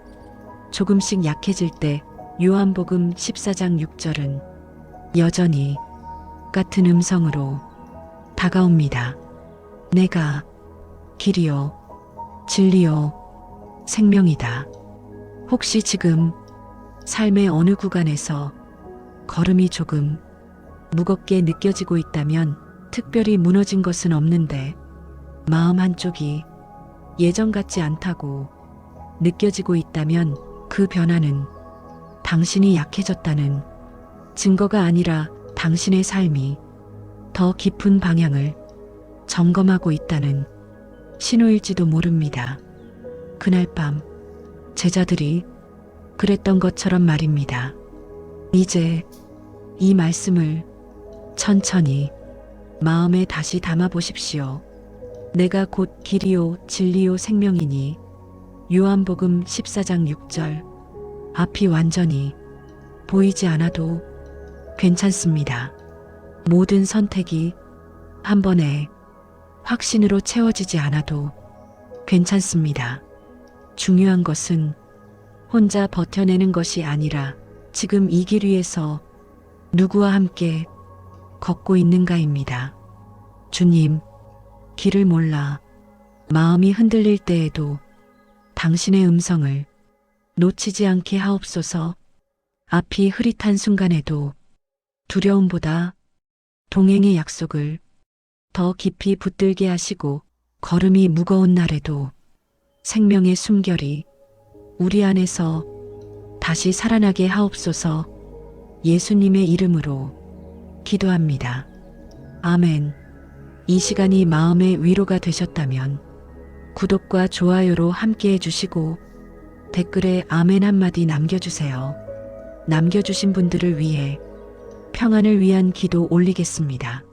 조금씩 약해질 때 요한복음 14장 6절은 여전히 같은 음성으로 다가옵니다. 내가 길이요, 진리요, 생명이다. 혹시 지금 삶의 어느 구간에서 걸음이 조금 무겁게 느껴지고 있다면 특별히 무너진 것은 없는데 마음 한쪽이 예전 같지 않다고 느껴지고 있다면 그 변화는 당신이 약해졌다는 증거가 아니라 당신의 삶이 더 깊은 방향을 점검하고 있다는 신호일지도 모릅니다. 그날 밤 제자들이 그랬던 것처럼 말입니다. 이제 이 말씀을 천천히 마음에 다시 담아 보십시오. 내가 곧 길이요 진리요 생명이니 요한복음 14장 6절. 앞이 완전히 보이지 않아도 괜찮습니다. 모든 선택이 한 번에 확신으로 채워지지 않아도 괜찮습니다. 중요한 것은 혼자 버텨내는 것이 아니라 지금 이 길 위에서 누구와 함께 걷고 있는가입니다. 주님, 길을 몰라 마음이 흔들릴 때에도 당신의 음성을 놓치지 않게 하옵소서. 앞이 흐릿한 순간에도 두려움보다 동행의 약속을 더 깊이 붙들게 하시고 걸음이 무거운 날에도 생명의 숨결이 우리 안에서 다시 살아나게 하옵소서. 예수님의 이름으로 기도합니다. 아멘. 이 시간이 마음의 위로가 되셨다면 구독과 좋아요로 함께 해주시고 댓글에 아멘 한마디 남겨주세요. 남겨주신 분들을 위해 평안을 위한 기도 올리겠습니다.